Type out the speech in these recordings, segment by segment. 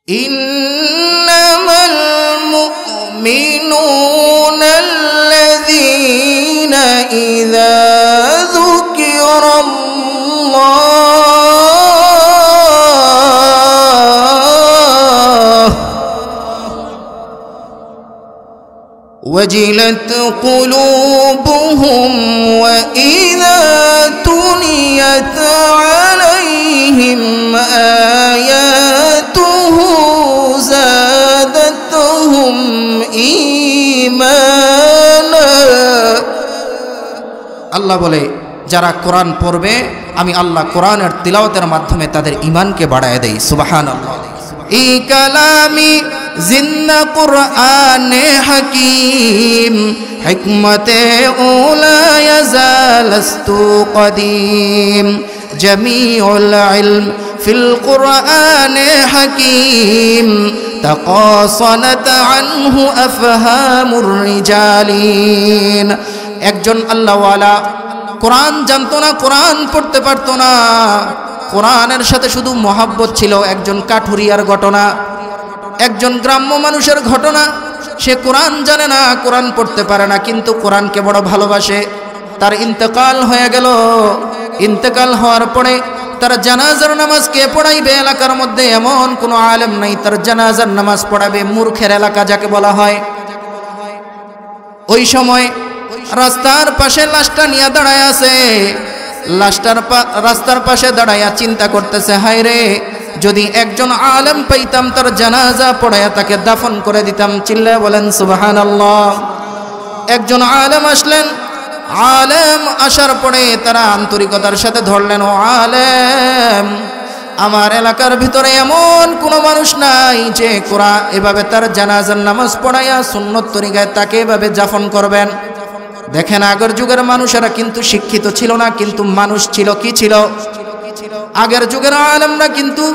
ইন্নামাল মুমিনুনা আল্লাযীনা ইযা যুকিরাল্লাহু وجلت قلوبهم وإذا تليت عليهم آياته زادتهم إيمانا আল্লাহ বলে যারা কোরআন পড়বে আমি আল্লাহ কোরআনের তিলাওয়াতের মাধ্যমে তাদের ঈমানকে বাড়ায় দেই সুবহানাল্লাহ ই কালামি জিন্না কুরআনে হাকীম হিকমতে উলা ইয়াজালস্তু কদীম জামিউল ইলম ফিল কুরআনে হাকীম তাকাসানাত আনহু আফহামুর রিজালিন। একজন আল্লাহওয়ালা কোরআন জানতো না, কোরআন পড়তে পারতো না, কোরআনের সাথে শুধু মহাব্বত ছিল। একজন কাঠুরিয়ার ঘটনা, একজন গ্রাম্য মানুষের ঘটনা। সে কোরআন জানে না, কোরআন পড়তে পারে না, কিন্তু কোরআনকে বড় ভালোবাসে। তার ইন্তেকাল হয়ে গেল। ইন্তেকাল হওয়ার পরে তার জানাজার নামাজ কে পড়াইবে? এলাকার মধ্যে এমন কোনো আলেম নাই তার জানাজার নামাজ পড়াবে। মূর্খের এলাকা যাকে বলা হয়। ওই সময় রাস্তার পাশে লাশটা নিয়ে দাঁড়ায় আছে। রাস্তার পাশে দাঁড়াইয়া চিন্তা করতেছে, হায় রে, যদি একজন আলেম পাইতাম তার জানাজা পড়াইয়া তাকে দাফন করে দিতাম। চিল্লায় বলেন সুবহানাল্লাহ। একজন আলেম আসলেন। আলেম আসার পরে তারা আন্তরিকতার সাথে ধরলেন, ও আলেম, আমার এলাকার ভিতরে এমন কোনো মানুষ নাই যে কোরআন এভাবে তার জানাজার নামাজ পড়াইয়া সুন্নত তরিকায় তাকে এভাবে দাফন করবেন। দেখেন, আগের যুগের মানুষেরা কিন্তু শিক্ষিত ছিল না, কিন্তু মানুষ ছিল। কি ছিল? আগের যুগের আলেমরা কিন্তু,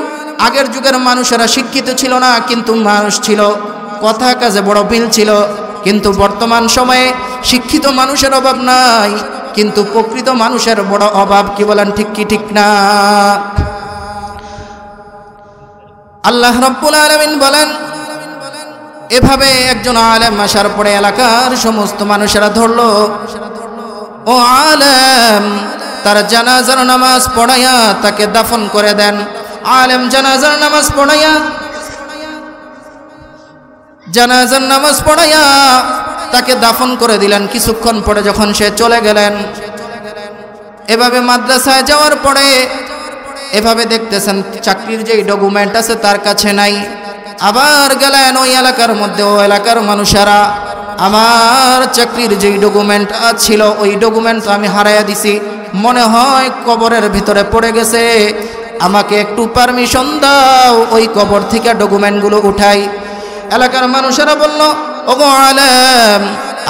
আগের যুগের মানুষেরা শিক্ষিত ছিল না, কিন্তু মানুষ ছিল। কথা কাজে বড় মিল ছিল। কিন্তু বর্তমান সময়ে শিক্ষিত মানুষের অভাব নাই, কিন্তু প্রকৃত মানুষের বড় অভাব। কি বলেন, ঠিক কি ঠিক না? আল্লাহ রাব্বুল আলামিন বলেন, এভাবে একজন আলেম আসার পরে এলাকার সমস্ত মানুষেরা ধরলো, ও আলেম, তার জানাজার নামাজ পড়াইয়া তাকে দাফন করে দেন। আলেম জানাজার নামাজ পড়াইয়া তাকে দাফন করে দিলেন। কিছুক্ষণ পরে যখন সে চলে গেলেন, এভাবে মাদ্রাসায় যাওয়ার পরে এভাবে দেখতেছেন চাকরির যেই ডকুমেন্ট আছে তার কাছে নাই। আবার গেলেন ওই এলাকার মধ্যে, ও এলাকার মানুষেরা, আমার চাকরির যেই ডকুমেন্ট ছিল ওই ডকুমেন্ট আমি হারাইয়া দিছি, মনে হয় কবরের ভিতরে পড়ে গেছে, আমাকে একটু পারমিশন দাও, ওই কবর থেকে ডকুমেন্টগুলো উঠাই। এলাকার মানুষেরা বলল, ওগো আলেম,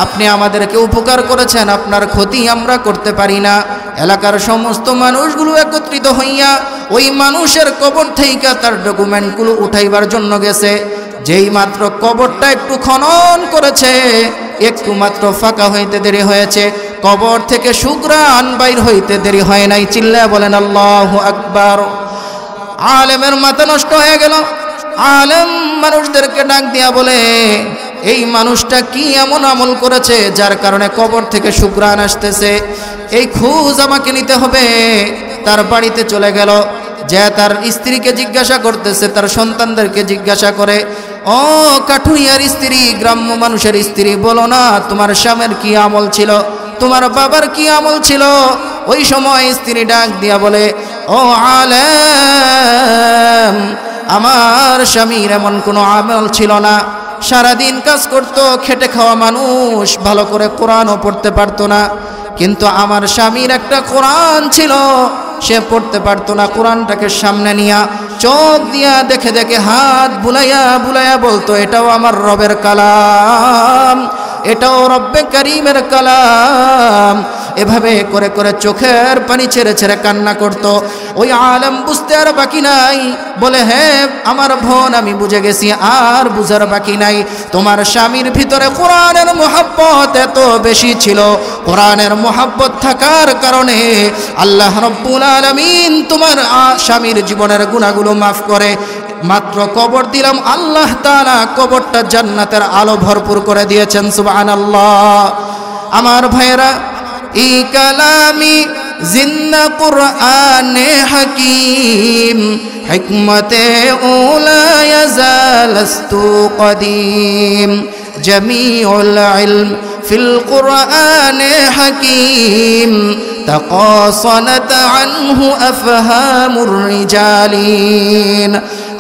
আপনি আমাদেরকে উপকার করেছেন, আপনার ক্ষতি আমরা করতে পারি না। এলাকার সমস্ত মানুষগুলো একত্রিত হইয়া ওই মানুষের কবর থেকে তার ডকুমেন্টগুলো উঠাইবার জন্য গেছে। যেই মাত্র কবরটা একটু খনন করেছে, একটু মাত্র ফাঁকা হইতে দেরি হয়েছে, কবর থেকে সুঘ্রাণ বাইর হইতে দেরি হয় নাই। চিল্লায়া বলেন আল্লাহু আকবার। আলেমের মাথা নষ্ট হয়ে গেল। আলেম মানুষদেরকে ডাক দিয়া বলে, এই মানুষটা কি এমন আমল করেছে যার কারণে কবর থেকে সুঘ্রাণ আসতেছে? এই খোঁজ আমাকে নিতে হবে। তার বাড়িতে চলে গেল, যে তার স্ত্রীকে জিজ্ঞাসা করতেছে, তার সন্তানদেরকে জিজ্ঞাসা করে, ও কাঠুরিয়ার স্ত্রী, গ্রাম্য মানুষের স্ত্রী, বলো না তোমার স্বামীর কি আমল ছিল, তোমার বাবার কি আমল ছিল? ওই সময় স্ত্রী ডাক দিয়া বলে, ও আলেম, আমার স্বামীর এমন কোনো আমল ছিল না, সারাদিন কাজ করত, খেটে খাওয়া মানুষ, ভালো করে কোরআনও পড়তে পারতো না, কিন্তু আমার স্বামীর একটা কোরআন ছিল, সে পড়তে পারতো না। কোরআনটাকে সামনে নিয়া চোখ দিয়া দেখে দেখে হাত বুলাইয়া বুলাইয়া বলতো, এটাও আমার রবের কালাম, এটাও রব্বে করিমের কালাম। এভাবে করে করে চোখের পানি ছেড়ে ছেড়ে কান্না করত। ওই আলেম বুঝতে আর বাকি নাই, বলে, হ্যাঁ আমার বোন, আমি বুঝে গেছি, আর বুঝার বাকি নাই। তোমার স্বামীর ভিতরে কোরআনের মোহাব্বত এত বেশি ছিল, কোরআনের মোহাব্বত থাকার কারণে আল্লাহ রাব্বুল আলামিন তোমার স্বামীর জীবনের গুনাহগুলো মাফ করে মাত্র কবর দিলাম, আল্লাহ তাআলা কবরটা জান্নাতের আলো ভরপুর করে দিয়েছেন। সুবহানাল্লাহ। আমার ভাইরা, এই কালামি জিন্দা কুরআনে হাকিম, হিকমতে উলা ইয়াজালস্তু কদিম, জামিউল ইলম ফিল কুরআনে হাকিম, তাকাসানাত আনহু আফহামুর রিজালিন।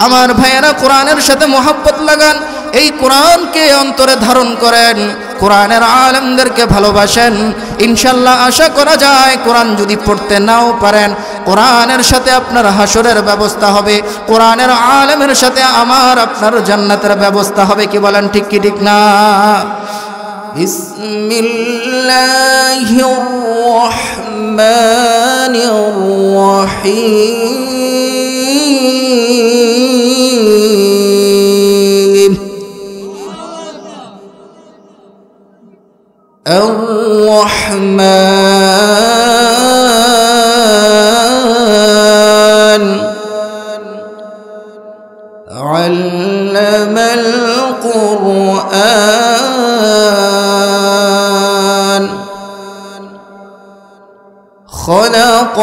আমার ভাইয়েরা, কোরআনের সাথে মোহাব্বত লাগান, এই কোরআনকে অন্তরে ধারণ করেন, কোরআনের আলেমদেরকে ভালোবাসেন। ইনশাল্লাহ আশা করা যায় কোরআন যদি পড়তে নাও পারেন, কোরআনের সাথে আপনার হাসরের ব্যবস্থা হবে, কোরআনের আলেমের সাথে আমার আপনার জান্নাতের ব্যবস্থা হবে। কি বলেন, ঠিক কি ঠিক না? বিসমিল্লাহির রহমানির রহিম। الرحمن علم القرآن خلق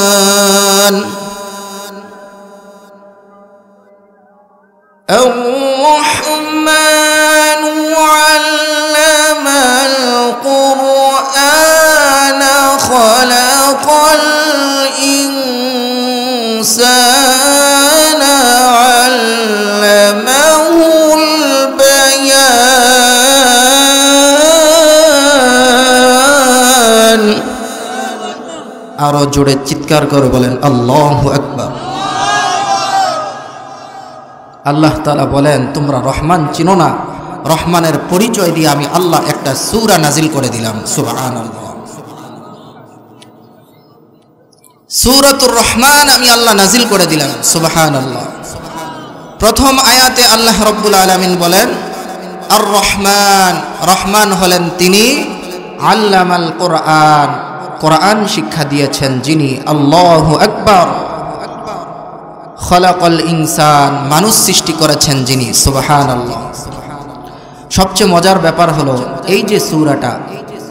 الإنسان الرحمن علم القرآن خلق الإنسان علمه البيان। আরো জোরে চিৎকার করে বলেন আল্লাহু আকবার। আল্লাহ তাআলা বলেন, তোমরা রহমান চিনো না, রহমানের পরিচয় দিয়ে আমি আল্লাহ একটা সূরা নাজিল করে দিলাম। সুবহানাল্লাহ। সূরাতুর রহমান আমি আল্লাহ নাজিল করে দিলাম। সুবহানাল্লাহ। প্রথম আয়াতে আল্লাহ রাব্বুল আলামিন বলেন, আর রহমান, রহমান হলেন তিনি, আল্লামাল কোরআন, কোরআন শিক্ষা দিয়েছেন যিনি। আল্লাহু আকবার। খলাকাল ইনসান, মানুষ সৃষ্টি করেছেন যিনি। সুবহানাল্লাহ। সবচেয়ে মজার ব্যাপার হলো এই যে সূরাটা,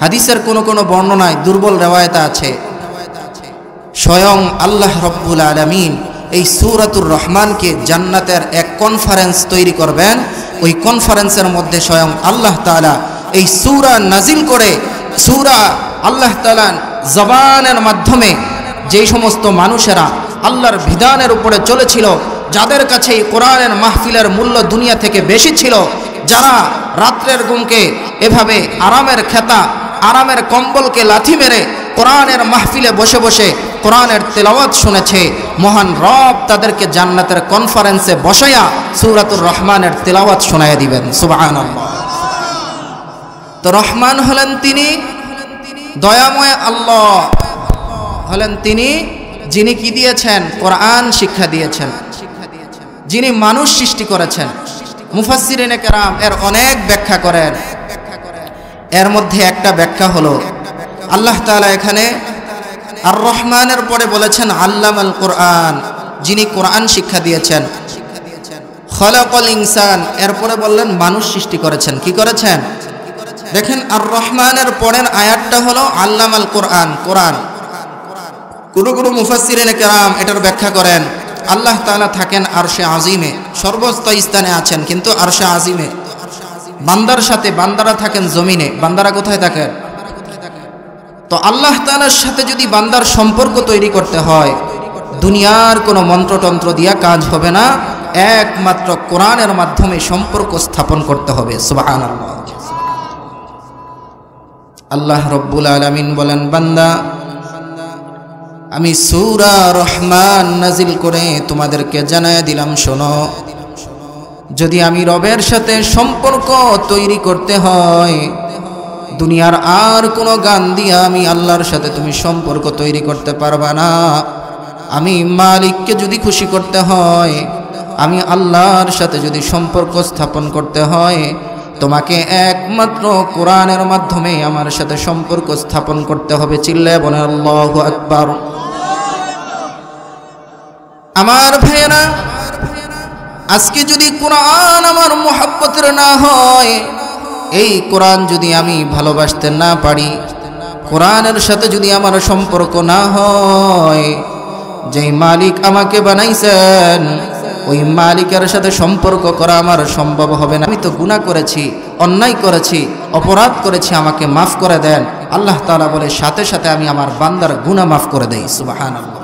হাদিসের কোন কোন বর্ণনায় দুর্বল রিওয়ায়াত আছে, স্বয়ং আল্লাহ রাব্বুল আলামিন এই সূরাতুর রহমানকে জান্নাতের এক কনফারেন্স তৈরি করবেন। ওই কনফারেন্সের মধ্যে স্বয়ং আল্লাহ তাআলা এই সূরা নাজিল করে, সূরা আল্লাহ তাআলা জবানের মাধ্যমে যেই সমস্ত মানুষেরা আল্লাহর বিধানের উপরে চলেছিল, যাদের কাছে এই কোরআনের মাহফিলের মূল্য দুনিয়া থেকে বেশি ছিল, যারা রাত্রের ঘুমকে এভাবে আরামের খেতা, আরামের কম্বলকে লাথি মেরে কোরআনের মাহফিলে বসে বসে কোরআনের তেলাওয়াত শুনেছে, মহান রব তাদেরকে জান্নাতের কনফারেন্সে বসায়া সূরাতুর রহমানের তেলাওয়াত শোনায়া দিবেন। সুবহানাল্লাহ। তো রহমান হলেন তিনি, দয়াময় আল্লাহ হলেন তিনি, যিনি কি দিয়েছেন? কোরআন শিক্ষা দিয়েছেন, যিনি মানুষ সৃষ্টি করেছেন। মুফাসসিরিনে কেরাম এর অনেক ব্যাখ্যা করেন, এর মধ্যে একটা ব্যাখ্যা হলো আল্লাহ তাআলা এখানে আর রহমানের পরে বলেছেন আল্লামাল কোরআন, যিনি কোরআন শিক্ষা দিয়েছেন। খলাকাল ইনসান, এরপরে বললেন মানুষ সৃষ্টি করেছেন। কি করেছেন? দেখেন, আর রহমানের পরের আয়াতটা হলো আল্লামাল কোরআন, কোরআন। কোন কোন মুফাসসিরিনে কেরাম এটার ব্যাখ্যা করেন আল্লাহ তাআলা থাকেন আরশে আজিমে, সর্বস্ত স্থানে আছেন, কিন্তু আরশে আজিমে। বান্দার সাথে বান্দারা থাকেন জমিনে, বান্দারা কোথায় থাকেন? তো আল্লাহ তাআলার সাথে যদি বান্দার সম্পর্ক তৈরি করতে হয়, দুনিয়ার কোনো মন্ত্রতন্ত্র দিয়া কাজ হবে না, একমাত্র কোরআনের মাধ্যমে সম্পর্ক স্থাপন করতে হবে। সুবহানাল্লাহ। আল্লাহ রাব্বুল আলামিন বলেন, বান্দা আমি সূরা রহমান নাজিল করে তোমাদেরকে জানায় দিলাম, শোনো, যদি আমি রবের সাথে সম্পর্ক তৈরি করতে হয়, দুনিয়ার আর কোনো গান দিয়া আমি আল্লাহর সাথে তুমি সম্পর্ক তৈরি করতে পারবা না। আমি মালিককে যদি খুশি করতে হয়, আমি আল্লাহর সাথে যদি সম্পর্ক স্থাপন করতে হয়, তোমাকে একমাত্র কোরআনের মাধ্যমে আমার সাথে সম্পর্ক স্থাপন করতে হবে। চিল্লায় বলেন আল্লাহু আকবার। আমার ভাইয়েরা, আজকে যদি কোরআন আমার মুহাব্বতের না হয়, এই কোরআন যদি আমি ভালোবাসতে না পারি, কোরআনের সাথে যদি আমার সম্পর্ক না হয়, যেই মালিক আমাকে বানাইছেন ওই মালিকের সাথে সম্পর্ক করা আমার সম্ভব হবে না। আমি তো গুনাহ করেছি, অন্যায় করেছি, অপরাধ করেছি, আমাকে মাফ করে দেন। আল্লাহ তাআলা বলে সাথে সাথে আমি আমার বান্দার গুনাহ মাফ করে দেই। সুবহানাল্লাহ।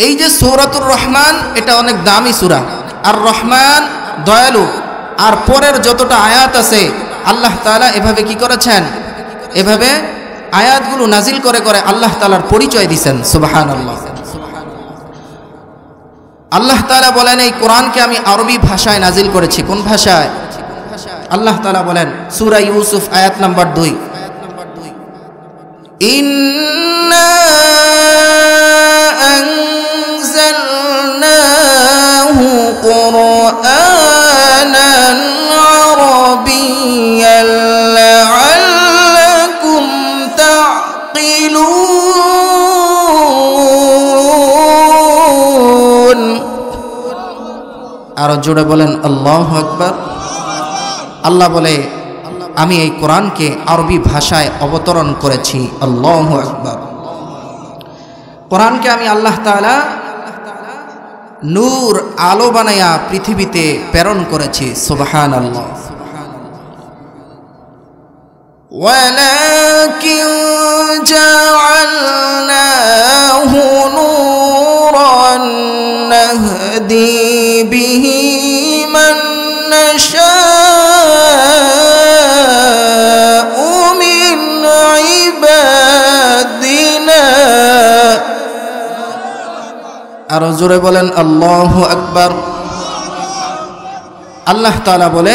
এই যে সূরাতুর রহমান, এটা অনেক দামি সূরা। আর রহমান দয়ালু। আর পরের যতটা আয়াত আছে আল্লাহ তাআলা এভাবে কি করেছেন, এভাবে আয়াতগুলো নাজিল করে করে আল্লাহ তাআলার পরিচয় দিয়েছেন। সুবহানাল্লাহ। আল্লাহ তাআলা বলেন এই কোরআনকে আমি আরবি ভাষায় নাজিল করেছি। কোন ভাষায়? আল্লাহ তাআলা বলেন সূরা ইউসুফ আয়াত নাম্বার 2, ইন্না আনজালনাহু কুরআনান আরাবিয়্যান লাআল্লাকুম তা'কিলুন। আরো জোরে বলেন আল্লাহু আকবার। আল্লাহ বলে আমি এই কোরআনকে আরবি ভাষায় অবতরণ করেছি। আল্লাহু আকবার। কোরআনকে আমি আল্লাহ তাআলা নূর, আলো বানায়া পৃথিবীতে প্রেরণ করেছি। সুবহানাল্লাহ। ওয়ালাকিন জাআলনাহু নূরান নাহদি বিহি মান নাশাউ মিন ইবাদিনা। আরো জোরে বলেন আল্লাহু আকবার। আল্লাহ তাআলা বলে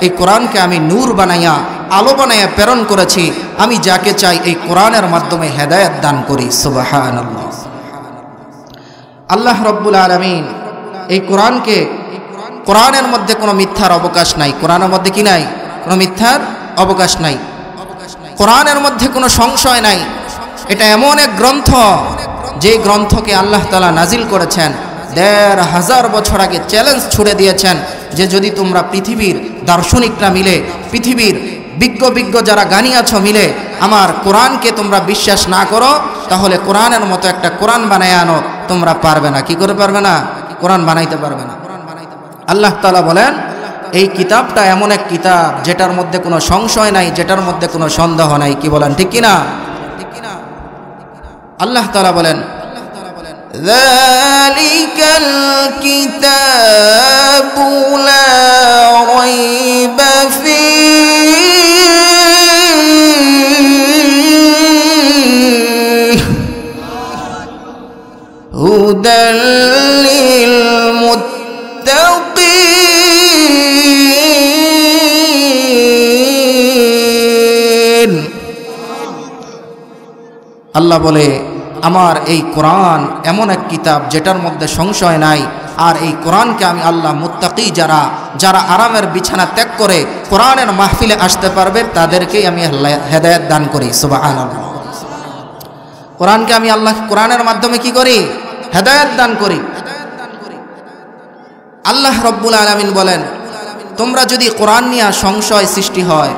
এই কোরআনকে আমি নূর বানাইয়া, আলো বানাইয়া প্রেরণ করেছি। আমি যাকে চাই এই কোরআনের মাধ্যমে হেদায়েত দান করি। সুবহানাল্লাহ। আল্লাহ রাব্বুল আলামিন এই কোরআনকে, কোরআনের মধ্যে কোনো মিথ্যার অবকাশ নাই। কোরআনের মধ্যে কি নাই? কোনো মিথ্যার অবকাশ নাই। কোরআনের মধ্যে কোনো সংশয় নাই। এটা এমন এক গ্রন্থ, যে গ্রন্থকে আল্লাহ তাআলা নাজিল করেছেন ১৫০০ বছর আগে চ্যালেঞ্জ ছুড়ে দিয়েছেন যে যদি তোমরা পৃথিবীর দার্শনিকরা মিলে, পৃথিবীর বিজ্ঞ যারা জ্ঞানী আছো মিলে আমার কোরআনকে তোমরা বিশ্বাস না করো, তাহলে কোরআনের মতো একটা কোরআন বানায় আনো। তোমরা পারবে না। কি করে পারবে না? কোরআন বানাইতে পারবে না। আল্লাহ তাআলা বলেন এই কিতাবটা এমন এক কিতাব যেটার মধ্যে কোনো সংশয় নাই, যেটার মধ্যে কোনো সন্দেহ নাই। কি বলেন ঠিক কিনা? আল্লাহ তাআলা বলেন যালিকাল কিতাবু লা রাইবা ফীহি হুদাল লিল মুত্তাকিন। আল্লাহ বলে আমার এই কোরআন এমন এক কিতাব যেটার মধ্যে সংশয় নাই। আর এই কোরআনকে আমি আল্লাহ মুত্তাকি, যারা আরামের বিছানা ত্যাগ করে কোরআনের মাহফিলে আসতে পারবে তাদেরকেই আমি হেদায়েত দান করি। সুবহানাল্লাহ। কোরআনকে আমি আল্লাহ কোরআনের মাধ্যমে কি করি? হেদায়েত দান করি। আল্লাহ রাব্বুল আলামিন বলেন তোমরা যদি কোরআন নিয়ে সংশয় সৃষ্টি হয়,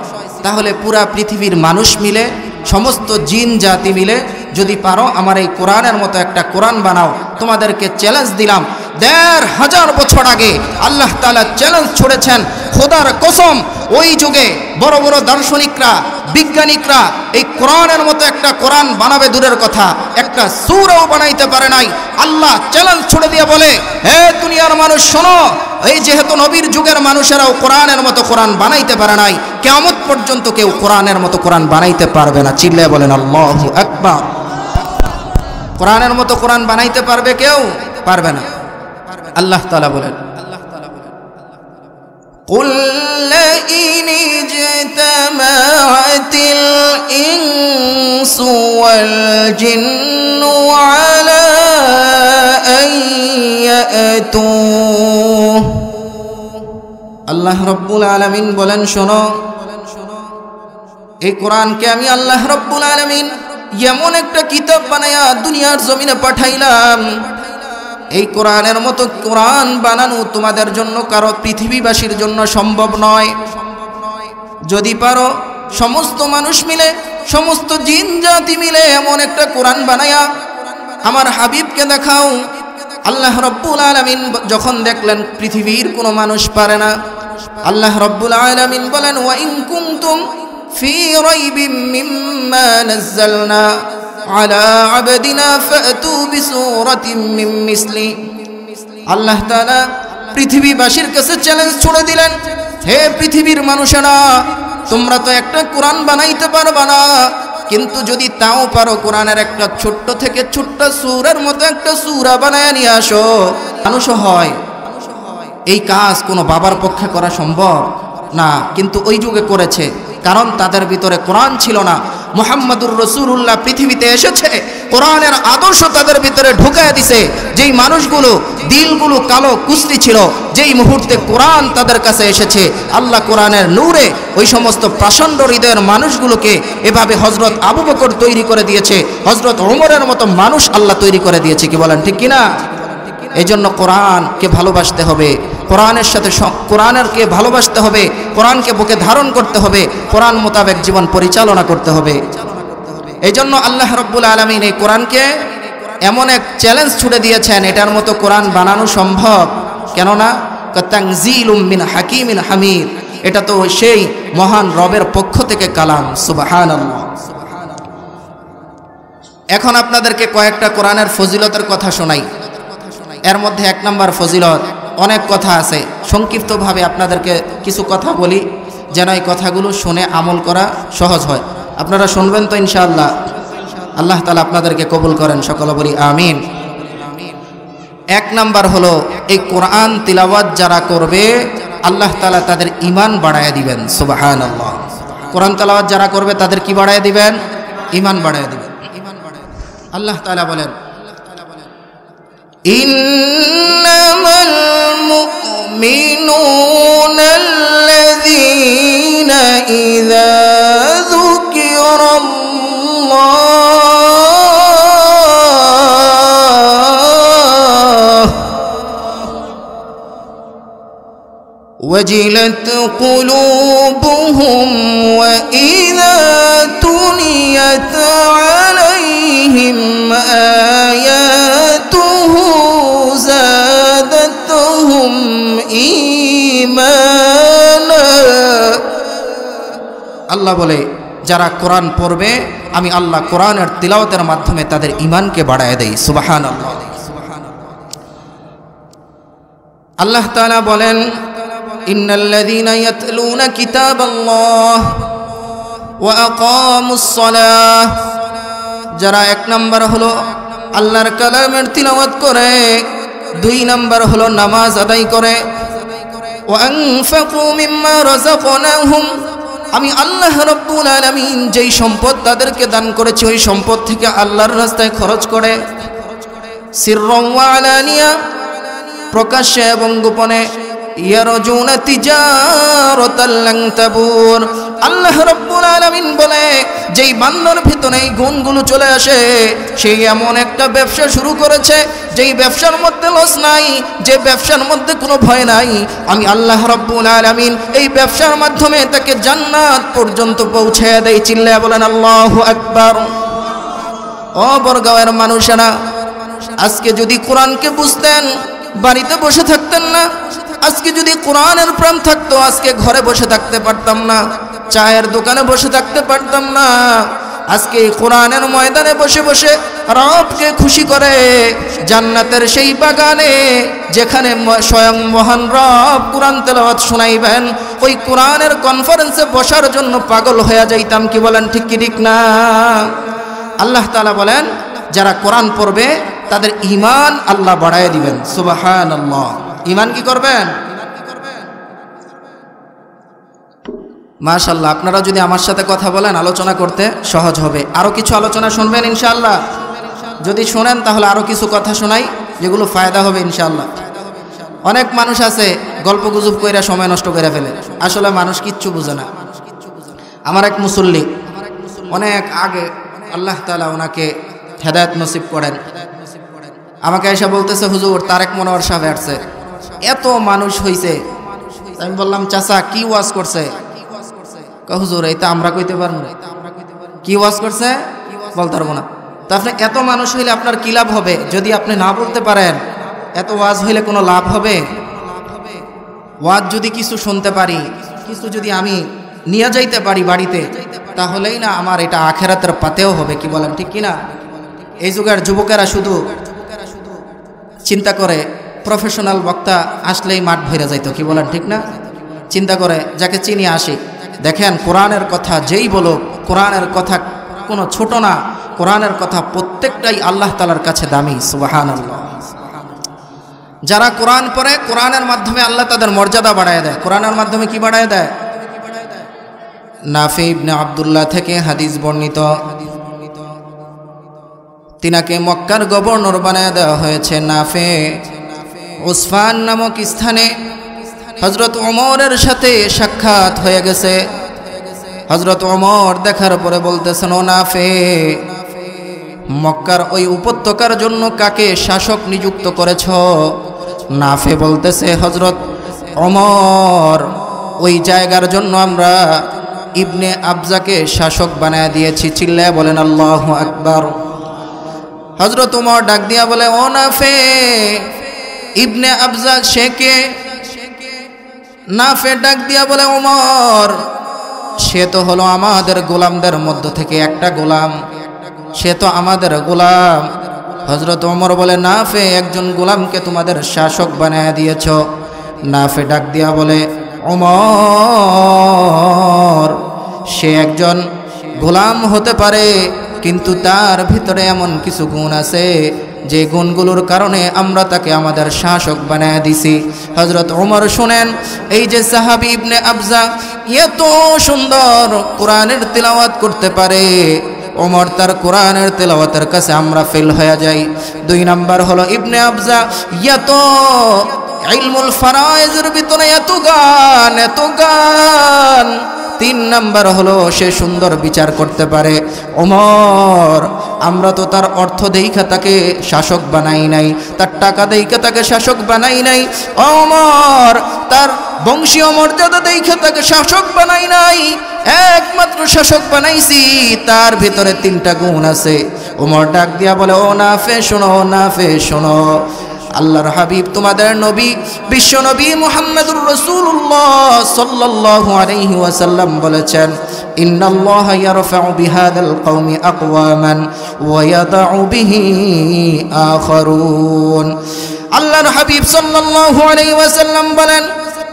তাহলে পুরা পৃথিবীর মানুষ মিলে, সমস্ত জিন জাতি মিলে যদি পারো আমার এই কোরআনের মতো একটা কোরআন বানাও। তোমাদেরকে চ্যালেঞ্জ দিলাম। ১৫০০ বছর আগে আল্লাহ তাআলা চ্যালেঞ্জ ছুড়েছেন। খোদার কসম, ওই যুগে বড় বড় দার্শনিকরা, বিজ্ঞানিকরা এই কোরআনের মতো একটা কোরআন বানাবে দূরের কথা, একটা সূরাও বানাইতে পারে নাই। আল্লাহ চ্যালেঞ্জ ছুড়ে দিয়ে বলে হে দুনিয়ার মানুষ শোনো, এই যেহেতু নবীর যুগের মানুষেরাও কোরআনের মতো কোরআন বানাইতে পারে নাই, কিয়ামত পর্যন্ত কেউ কোরআনের মতো কোরআন বানাইতে পারবে না। চিল্লায় বলেন আল্লাহু আকবার। কোরআনের মতো কোরআন বানাইতে পারবে কেউ? পারবে না। আল্লাহ তাআলা বলেন কুল লাইন ইজতামাআতিল ইনসু ওয়াল জিন্নু আলা আন ইয়াতু। আল্লাহ রব্বুল আলামিন বলেন, শোনো, এই কোরআনকে আমি আল্লাহ রব্বুল আলামিন এমন একটা কিতাব বানায়া দুনিয়ার জমিনে পাঠাইলাম, এই কোরআনের মতো কোরআন বানানো তোমাদের জন্য কারো পৃথিবীবাসীর জন্য সম্ভব নয়। যদি পারো সমস্ত মানুষ মিলে, সমস্ত জিন জাতি মিলে এমন একটা কোরআন বানায়া আমার হাবিবকে দেখাও। আল্লাহ রব্বুল আলামিন যখন দেখলেন পৃথিবীর কোনো মানুষ পারে না, আল্লাহ রব্বুল আলামিন বলেন, ওয়া ইন কুনতুম ফি রাইবিম মিম্মা নাযালনা আলা আবদিনা ফাতু বিসূরাতিম মিন মিসলি। আল্লাহ তাআলা পৃথিবীবাসীর কাছে চ্যালেঞ্জ ছুড়ে দিলেন, হে পৃথিবীর মানুষেরা, তোমরা তো একটা কোরআন বানাইতে পারবা না, কিন্তু যদি তাও পারো কোরআনের একটা ছোট্ট থেকে ছোট্ট সূরার মতো একটা সূরা বানায় নিয়ে আসো, মানুষও হয়। এই কাজ কোনো বাবার পক্ষে করা সম্ভব না, কিন্তু ওই যুগে করেছে, কারণ তাদের ভিতরে কোরআন ছিল না। মুহাম্মাদুর রাসূলুল্লাহ পৃথিবীতে এসেছে, কোরআনের আদর্শ তাদের ভিতরে ঢুকায় দিছে। যেই মানুষগুলো দিলগুলো কালো কুস্তি ছিল, যেই মুহূর্তে কোরআন তাদের কাছে এসেছে, আল্লাহ কোরআনের নূরে ওই সমস্ত প্রচণ্ড হৃদয়ের মানুষগুলোকে এভাবে হযরত আবু বকর তৈরি করে দিয়েছে, হযরত ওমরের মতো মানুষ আল্লাহ তৈরি করে দিয়েছে। কি বলেন, ঠিক কিনা? এই জন্য কোরআনকে ভালোবাসতে হবে, কোরআনের সাথে কোরআনকে ভালোবাসতে হবে, কোরআনকে বুকে ধারণ করতে হবে, কোরআন মোতাবেক জীবন পরিচালনা করতে হবে। এই জন্য আল্লাহ রব্বুল আলামিন এই কোরআনকে এমন এক চ্যালেঞ্জ ছুড়ে দিয়েছেন, এটার মতো কোরআন বানানো সম্ভব কেননা তানজিলুম মিন হাকিমিন হামিদ, এটা তো সেই মহান রবের পক্ষ থেকে কালাম। সুবহানাল্লাহ। এখন আপনাদেরকে কয়েকটা কোরআনের ফজিলতের কথা শোনাই। এর মধ্যে এক নম্বর ফজিলত, অনেক কথা আছে, সংক্ষিপ্তভাবে আপনাদেরকে কিছু কথা বলি যেন এই কথাগুলো শুনে আমল করা সহজ হয়। আপনারা শুনবেন তো ইনশাআল্লাহ? আল্লাহ তাআলা আপনাদেরকে কবুল করেন, সকলে বলি আমিন। এক নাম্বার হলো, এই কোরআন তিলাওয়াত যারা করবে আল্লাহ তাআলা তাদের ঈমান বাড়ায় দিবেন। সুবহানাল্লাহ। কোরআন তিলাওয়াত যারা করবে তাদের কি বাড়ায় দিবেন? ঈমান বাড়ায় দিবেন। আল্লাহ তাআলা বলেন, ইন্নামাল মুমিনুনা আল্লাযীনা ইযা যুকিরাল্লাহু ওয়াজিলাত কুলুবুহুম ওয়া ইযা তুলিয়াত আলাইহিম আয়াতুহু যাদাতুহুম ঈমানা। আল্লাহ বলে, যারা কোরআন পড়বে আমি আল্লাহ কোরআনের তিলাওয়াতের মাধ্যমে তাদের ঈমানকে বাড়ায় দেই। সুবহানাল্লাহ। আল্লাহ তাআলা বলেন, ইন্নাল্লাযীনা ইয়াতলুনা কিতাবাল্লাহ ওয়া আকামুস সালাহ, যারা এক নাম্বার হলো আল্লাহর কালামের তিলাওয়াত করে, দুই নাম্বার হলো নামাজ আদায় করে, ওয়া আনফাকু মিম্মা রাযাকনাহুম, আমি আল্লাহ রব্বুল আলামিন যেই সম্পদ তাদেরকে দান করেছি ওই সম্পদ থেকে আল্লাহর রাস্তায় খরচ করে, সিররান ওয়া আলানিয়া, প্রকাশ্যে এবং গোপনে, ইয়ারজুনা তিজারাতাল লান তাবুর। আল্লাহ রব্বুল আলামিন বলে, যেই বান্দার ভিতরে এই গুণগুলো চলে আসে সেই এমন একটা ব্যবসা শুরু করেছে যেই ব্যবসার মধ্যে লস নাই, যে ব্যবসার মধ্যে কোনো ভয় নাই, আমি আল্লাহ রব্বুল আলামিন এই ব্যবসার মাধ্যমে তাকে জান্নাত পর্যন্ত পৌঁছে দেয়। চিল্লায়া বলেন আল্লাহু আকবার। ও বরগাঁওয়ের মানুষেরা, আজকে যদি কোরআনকে বুঝতেন বাড়িতে বসে থাকতেন না, আজকে যদি কোরআনের প্রেম থাকতো আজকে ঘরে বসে থাকতে পারতাম না, চায়ের দোকানে বসে থাকতে পারতাম না। আজকে কোরআনের ময়দানে বসে বসে রবকে খুশি করে জান্নাতের সেই বাগানে যেখানে স্বয়ং মহান রব কোরআন তেলাওয়াত শোনাইবেন, ওই কোরআনের কনফারেন্সে বসার জন্য পাগল হয়ে যাইতাম। কি বলেন, ঠিক কি ঠিক না? আল্লাহ তাআলা বলেন, যারা কোরআন পড়বে তাদের ঈমান আল্লাহ বাড়ায় দিবেন। সুবহানাল্লাহ। ঈমান কি করবেন? মাশাআল্লাহ। আপনারা যদি আমার সাথে কথা বলেন আলোচনা করতে সহজ হবে। আরো কিছু আলোচনা শুনবেন ইনশাআল্লাহ? যদি শুনেন তাহলে আরো কিছু কথা শোনাই যেগুলো ফায়দা হবে ইনশাআল্লাহ। অনেক মানুষ আছে গল্প গুজব কইরা সময় নষ্ট করে ফেলে, আসলে মানুষ কিচ্ছু বুঝে না। আমার এক মুসল্লি অনেক আগে আল্লাহ তাআলা ওনাকে হেদায়েত নসিব করেন, আমাকে এসে বলতেছে, হুজুর তারেক মনোয়ার সাহেব আসছে, এত মানুষ হইছে। আমি বললাম, চাচা কি ওয়াজ করছে? হুজুর এইটা আমরা কইতে পারবো না, কি ওয়াজ করছে বলতে পারবো না। তো আপনি এত মানুষ হইলে আপনার কি লাভ হবে যদি আপনি না বলতে পারেন? এত ওয়াজ হইলে কোনো লাভ হবে? ওয়াজ যদি কিছু শুনতে পারি, কিছু যদি আমি নিয়ে যাইতে পারি বাড়িতে, তাহলেই না আমার এটা আখেরাতের পাতেও হবে, কি বলেন ঠিক কিনা? এই যুগের যুবকেরা শুধু চিন্তা করে প্রফেশনাল বক্তা আসলেই মাঠ ভরে যাইতো, কি বলেন ঠিক না? চিন্তা করে যাকে চিনি আসি। দেখেন কোরআনের কথা যেই বলো, কোরআনের কথা কোনো ছোট না, কোরআনের কথা প্রত্যেকটাই আল্লাহ তাআলার কাছে দামি, সুবহানাল্লাহ। যারা কোরআন পড়ে, কোরআনের মাধ্যমে আল্লাহ তাদের মর্যাদা বাড়ায় দেয়। কোরআনের মাধ্যমে কি বাড়ায় দেয়? নাফি ইবনে আব্দুল্লাহ থেকে হাদিস বর্ণিত, তিনাকে মক্কার গভর্নর বানায় দেওয়া হয়েছে। নাফে উসফান নামক স্থানে হযরত ওমরের সাথে সাক্ষাৎ হয়ে গেছে। হযরত ওমর দেখার পরে বলতেছেন, ও নাফে, মক্কার ওই উপত্যকার জন্য কাকে শাসক নিযুক্ত করেছ? নাফে বলতেছে, হযরত ওমর, ওই জায়গার জন্য আমরা ইবনে আবজাকে শাসক বানায় দিয়েছি। চিল্লায় বলেন আল্লাহু আকবার। হযরত ওমর ডাক দিয়া বলে, ও নাফে, ইবনে আবজা সে কে? নাফে ডাক দিয়া বলে, ওমর, সে তো হলো আমাদের গোলামদের মধ্য থেকে একটা গোলাম, সে তো আমাদের গোলাম। হযরত ওমর বলে, নাফে, একজন গোলামকে তোমাদের শাসক বানায় দিয়েছ। নাফে ডাক দিয়া বলে, ওমর, সে একজন গোলাম হতে পারে, কিন্তু তার ভিতরে এমন কিছু গুণ আছে যে গুণগুলোর কারণে আমরা তাকে আমাদের শাসক বানায় দিছি। হযরত ওমর শুনেন, এই যে সাহাবী ইবনে আবজা এত সুন্দর কোরআনের তেলাওয়াত করতে পারে, ওমর তার কোরআনের তেলাওয়াতের কাছে আমরা ফেল হয়ে যাই। 2 নাম্বার হলো ইবনে আবজা এত ইলমুল ফারায়েজের ভিতরে এত গান। 3 নাম্বার হলো সে সুন্দর বিচার করতে পারে। ওমর, আমরা তো তার অর্থ দেইখা তাকে শাসক বানাই নাই, তার টাকা দেইখা তাকে শাসক বানাই নাই। ওমর, তার বংশীয় মর্যাদা দেইখা তাকে শাসক বানাই নাই, একমাত্র শাসক বানাইছি তার ভিতরে 3টা গুণ আছে। ওমর ডাক দিয়া বলে, ও নাফে শোনো, নাফে শোনো, আল্লাহর হাবিব তোমাদের নবী বিশ্ব নবী মুহাম্মদুর রাসূলুল্লাহ সাল্লাল্লাহু আলাইহি ওয়াসাল্লাম বলেছেন, ইন্নাল্লাহা ইয়ারফাউ বিহাদাল কওমি আকওয়ামান ওয়া ইয়াদাউ বিহি আখারুন। আল্লাহর হাবিব সাল্লাল্লাহু আলাইহি ওয়াসাল্লাম বলেন,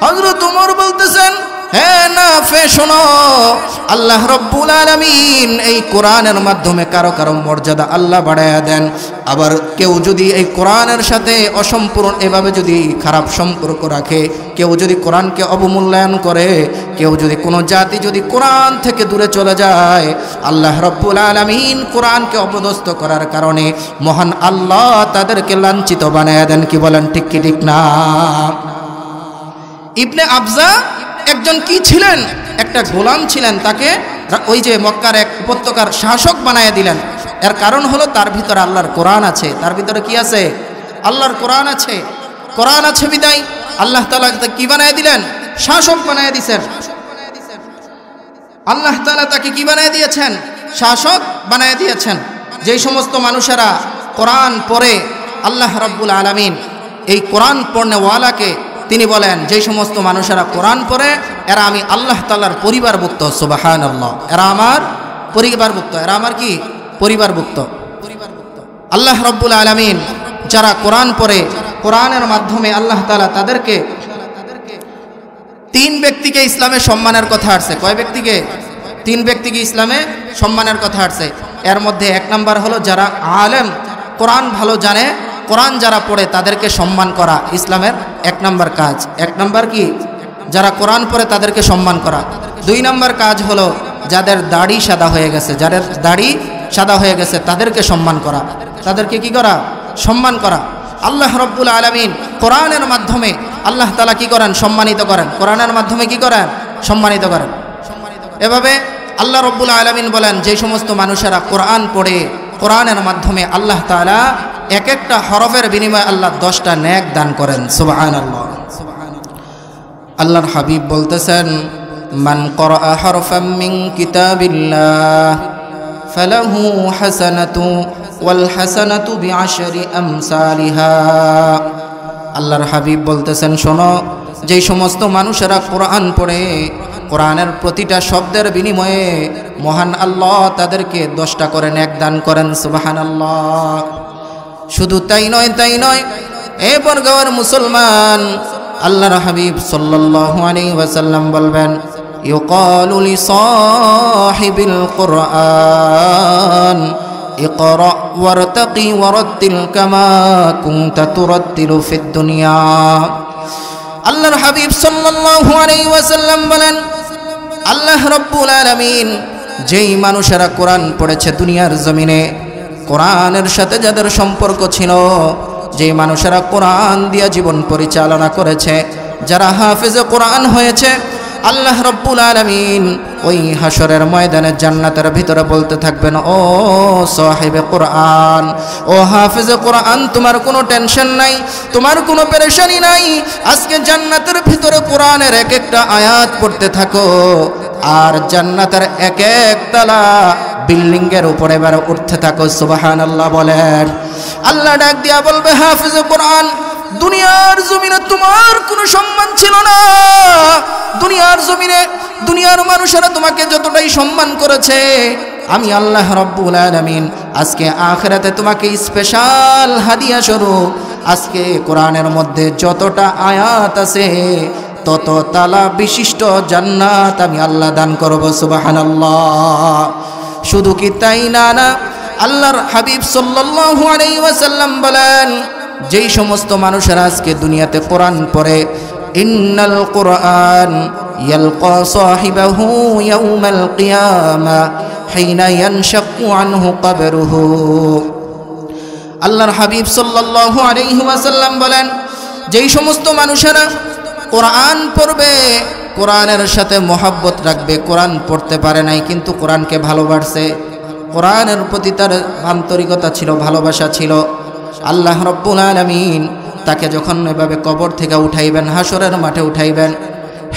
হযরত ওমর বলতেছেন, হ্যাঁ নাফে শোনো, আল্লাহ রব্বুল আলামিন এই কোরআনের মাধ্যমে কারো কারো মর্যাদা আল্লাহ বাড়ায়া দেন। আবার কেউ যদি এই কোরআনের সাথে অসম্পূর্ণ এভাবে যদি খারাপ সম্পর্ক রাখে, কেউ যদি কোরআনকে অবমূল্যায়ন করে, কেউ যদি কোনো জাতি যদি কোরআন থেকে দূরে চলে যায়, আল্লাহ রব্বুল আলামিন কোরআনকে অপদস্থ করার কারণে মহান আল্লাহ তাদেরকে লাঞ্ছিত বানায়া দেন। কি বলেন ঠিক কি ঠিক না? ইবনে আবজা একজন কি ছিলেন? একটা গোলাম ছিলেন, তাকে ওই যে মক্কার এক উপত্যকার শাসক বানায় দিলেন। এর কারণ হলো তার ভিতরে আল্লাহর কোরআন আছে। তার ভিতরে কি আছে? আল্লাহর কোরআন আছে। কোরআন আছে বিদায় আল্লাহ তাআলা কি বানায় দিলেন? শাসক বানায় দিয়েছেন। আল্লাহ তাআলা তাকে কি বানায় দিয়েছেন? শাসক বানায় দিয়েছেন। যেই সমস্ত মানুষেরা কোরআন পড়ে, আল্লাহ রাব্বুল আলামিন এই কোরআন পড়নেওয়ালাকে তিনি বলেন, যেই সমস্ত মানুষেরা কোরআন পড়ে এরা আমি আল্লাহ তাআলার পরিবারভুক্ত। সুবহানাল্লাহ, এরা আমার পরিবারভুক্ত। এরা আমার কি? পরিবারভুক্ত। আল্লাহ রাব্বুল আলামিন যারা কোরআন পড়ে, কোরআনের মাধ্যমে আল্লাহ তাআলা তাদেরকে 3 ব্যক্তিকে ইসলামে সম্মানের কথা আসছে। কয় ব্যক্তিকে? 3 ব্যক্তিকে ইসলামে সম্মানের কথা আসছে। এর মধ্যে 1 নাম্বার হলো যারা আলেম, কোরআন ভালো জানে, কোরআন যারা পড়ে তাদেরকে সম্মান করা ইসলামের 1 নাম্বার কাজ। 1 নাম্বার কি? যারা কোরআন পড়ে তাদেরকে সম্মান করা। 2 নাম্বার কাজ হলো যাদের দাড়ি সাদা হয়ে গেছে, যাদের দাড়ি সাদা হয়ে গেছে তাদেরকে সম্মান করা। তাদেরকে কি করা? সম্মান করা। আল্লাহ রাব্বুল আলামিন কোরআনের মাধ্যমে আল্লাহ তাআলা কি করেন? সম্মানিত করেন। কোরআনের মাধ্যমে কি করেন? সম্মানিত করেন। এভাবে আল্লাহ রব্বুল আলামিন বলেন, যে সমস্ত মানুষেরা কোরআন পড়ে, কোরআনের মাধ্যমে আল্লাহ তাআলা এক একটা হরফের বিনিময়ে আল্লাহ 10টা নেক দান করেন। সুবহানাল্লাহ। আল্লাহর হাবিব বলতেছেন, মান ক্বরাআ হরফাম মিন কিতাবিল্লাহ ফালাহু হাসানাতু ওয়াল হাসানাতু বিআশরি আমসালিহা। আল্লাহর হাবিব বলতেছেন, শোনো, যেই সমস্ত মানুষেরা কোরআন পড়ে, কোরআনের প্রতিটা শব্দের বিনিময়ে মহান আল্লাহ তাদেরকে 10টা করে নেক দান করেন। সুবহানাল্লাহ। শুধু তাই নয়, এ বর্গর মুসলমান, আল্লাহর হাবিব সাল্লাল্লাহু আলাইহি ওয়াসাল্লাম বলবেন, ইউকালু লিসাহিবিল কুরআন ইকরা ওয়ারতাকি ওয়ারাত্তিল কামা কুনতা তুরাত্তিলু ফিদ দুনিয়া। আল্লাহর হাবিব সাল্লাল্লাহু আলাইহি ওয়াসাল্লাম বলেন, আল্লাহ রাব্বুল আলামিন যেই মানুষেরা কোরআন পড়েছে দুনিয়ার জমিনে, কোরআনের সাথে যাদের সম্পর্ক ছিল, যেই মানুষেরা কোরআন দিয়ে জীবন পরিচালনা করেছে, যারা হাফেজে কোরআন হয়েছে, আল্লাহ রাব্বুল আলামিন ওই হাসরের ময়দানে জান্নাতের ভিতরে বলতে থাকবেন, ও সাহিবে কোরআন, ও হাফেজে কোরআন, তোমার কোনো টেনশন নাই, তোমার কোনো পেরেশানি নাই। আজকে জান্নাতের ভিতরে কোরআনের এক একটা আয়াত পড়তে থাকো, আর জান্নাতের এক এক তালা বিল্ডিংয়ের উপরে এবার উঠতে থাকো। সুবহানাল্লাহ বলেন। আল্লাহ ডাক দিয়া বলবে, হাফেজে কোরআন, দুনিয়ার জমিনে তোমার কোনো সম্মান ছিল না। দুনিয়ার জমিনে দুনিয়ার মানুষেরা তোমাকে যতটাই সম্মান করেছে, আমি আল্লাহ রাব্বুল আলামিন আজকে আখিরাতে তোমাকে স্পেশাল হাদিয়া স্বরূপ আজকে কোরআনের মধ্যে যতটা আয়াত আছে তত তালা বিশিষ্ট জান্নাত আমি আল্লাহ দান করব। সুবহানাল্লাহ। শুধু কি তাই না, আল্লাহর হাবিব সাল্লাল্লাহু আলাইহি ওয়াসাল্লাম বলেন, যেই সমস্ত মানুষেরা আজকে দুনিয়াতে কোরআন পড়ে, ইন্নাল কুরআন ইয়ালকা সাহিবাহু ইয়াউমাল কিয়ামা হিনা ইয়ানশাক্কু আনহু কবরুহু। আল্লাহর হাবিব সাল্লাল্লাহু আলাইহি ওয়াসাল্লাম বলেন, যেই সমস্ত মানুষেরা কোরআন পড়বে, কোরআনের সাথে মহব্বত রাখবে, কোরআন পড়তে পারে নাই কিন্তু কোরআনকে ভালোবাসে, কোরআনের প্রতি তার আন্তরিকতা ছিল, ভালোবাসা ছিল, আল্লাহ রাব্বুল আলামিন তাকে যখন এভাবে কবর থেকে উঠাইবেন, হাসরের মাঠে উঠাইবেন,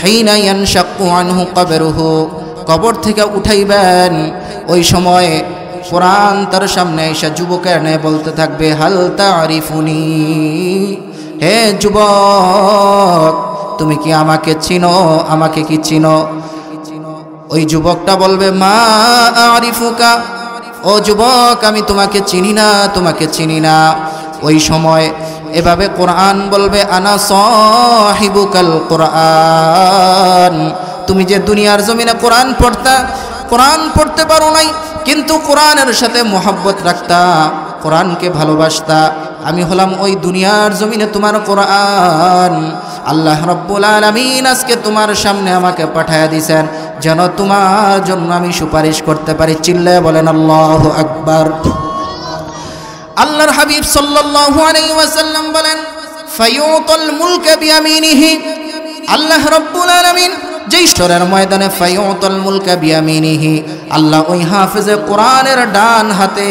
হিনা ইয়ানশাক্কু আনহু কবরুহু, কবর থেকে উঠাইবেন, ওই সময় কোরআন তার সামনে এসে যুবকের ন্যায় বলতে থাকবে, হাল তারিফুনি, হে যুবক, তুমি কি আমাকে চিনো? আমাকে কি চিনো? ওই যুবকটা বলবে, মা আরিফুকা, ও যুবক, আমি তোমাকে চিনি না, তোমাকে চিনি না। ওই সময় এভাবে কোরআন বলবে, আনা সাহিবুকাল কোরআন, তুমি যে দুনিয়ার জমিনে কোরআন পড়তা, কোরআন পড়তে পারো নাই কিন্তু কোরআনের সাথে মহব্বত রাখতা, কোরআনকে ভালোবাসতা, আমি হলাম ওই দুনিয়ার জমিনে তোমার কোরআন। আল্লাহ রাব্বুল আলামিন আজকে তোমার সামনে আমাকে পাঠায়া দিয়েছেন যেন তোমার জন্য আমি সুপারিশ করতে পারি। চিল্লায়ে বলেন আল্লাহু আকবার। আল্লাহর হাবিব সাল্লাল্লাহু আলাইহি ওয়াসাল্লাম বলেন, ফায়ুতাল মুলকা বিয়ামিনিহি, আল্লাহ রাব্বুল আলামিন যেই হাসরের ময়দানে ফায়ুতাল মুলকা বিয়ামিনিহি, আল্লাহ ওই হাফেজে কোরআনের ডান হাতে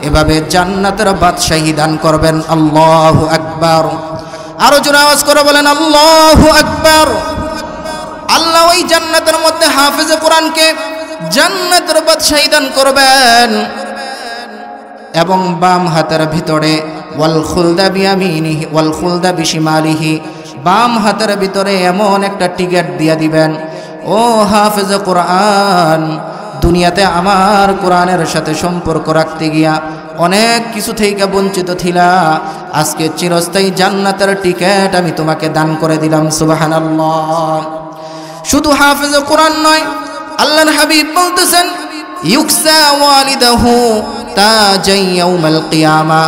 এভাবে জান্নাতের বাদশাহী দান করবেন। আল্লাহু আকবার। আরো জোরে আওয়াজ করে বলেন আল্লাহু আকবার। আল্লাহ ওই জান্নাতের মধ্যে হাফেজে কোরআনকে জান্নাতের বাদশাহী দান করবেন এবং বাম হাতের ভিতরে ওয়াল খুলদা বিয়ামিনিহি ওয়াল খুলদা বিশিমালিহি, বাম হাতের ভিতরে এমন একটা টিকেট দিয়ে দিবেন, ও হাফেজে কোরআন, দুনিয়াতে আমার কোরআনের সাথে সম্পর্ক রাখতে গিয়া অনেক কিছু থেকে বঞ্চিত ছিলা, আজকে চিরস্থায়ী জান্নাতের টিকেট আমি তোমাকে দান করে দিলাম। সুবহানাল্লাহ। শুধু হাফেজে কোরআন নয়, আল্লাহর হাবিব বলতেছেন, ইউকসা ওয়ালিদাহু তাজাই ইয়াউমাল কিয়ামা,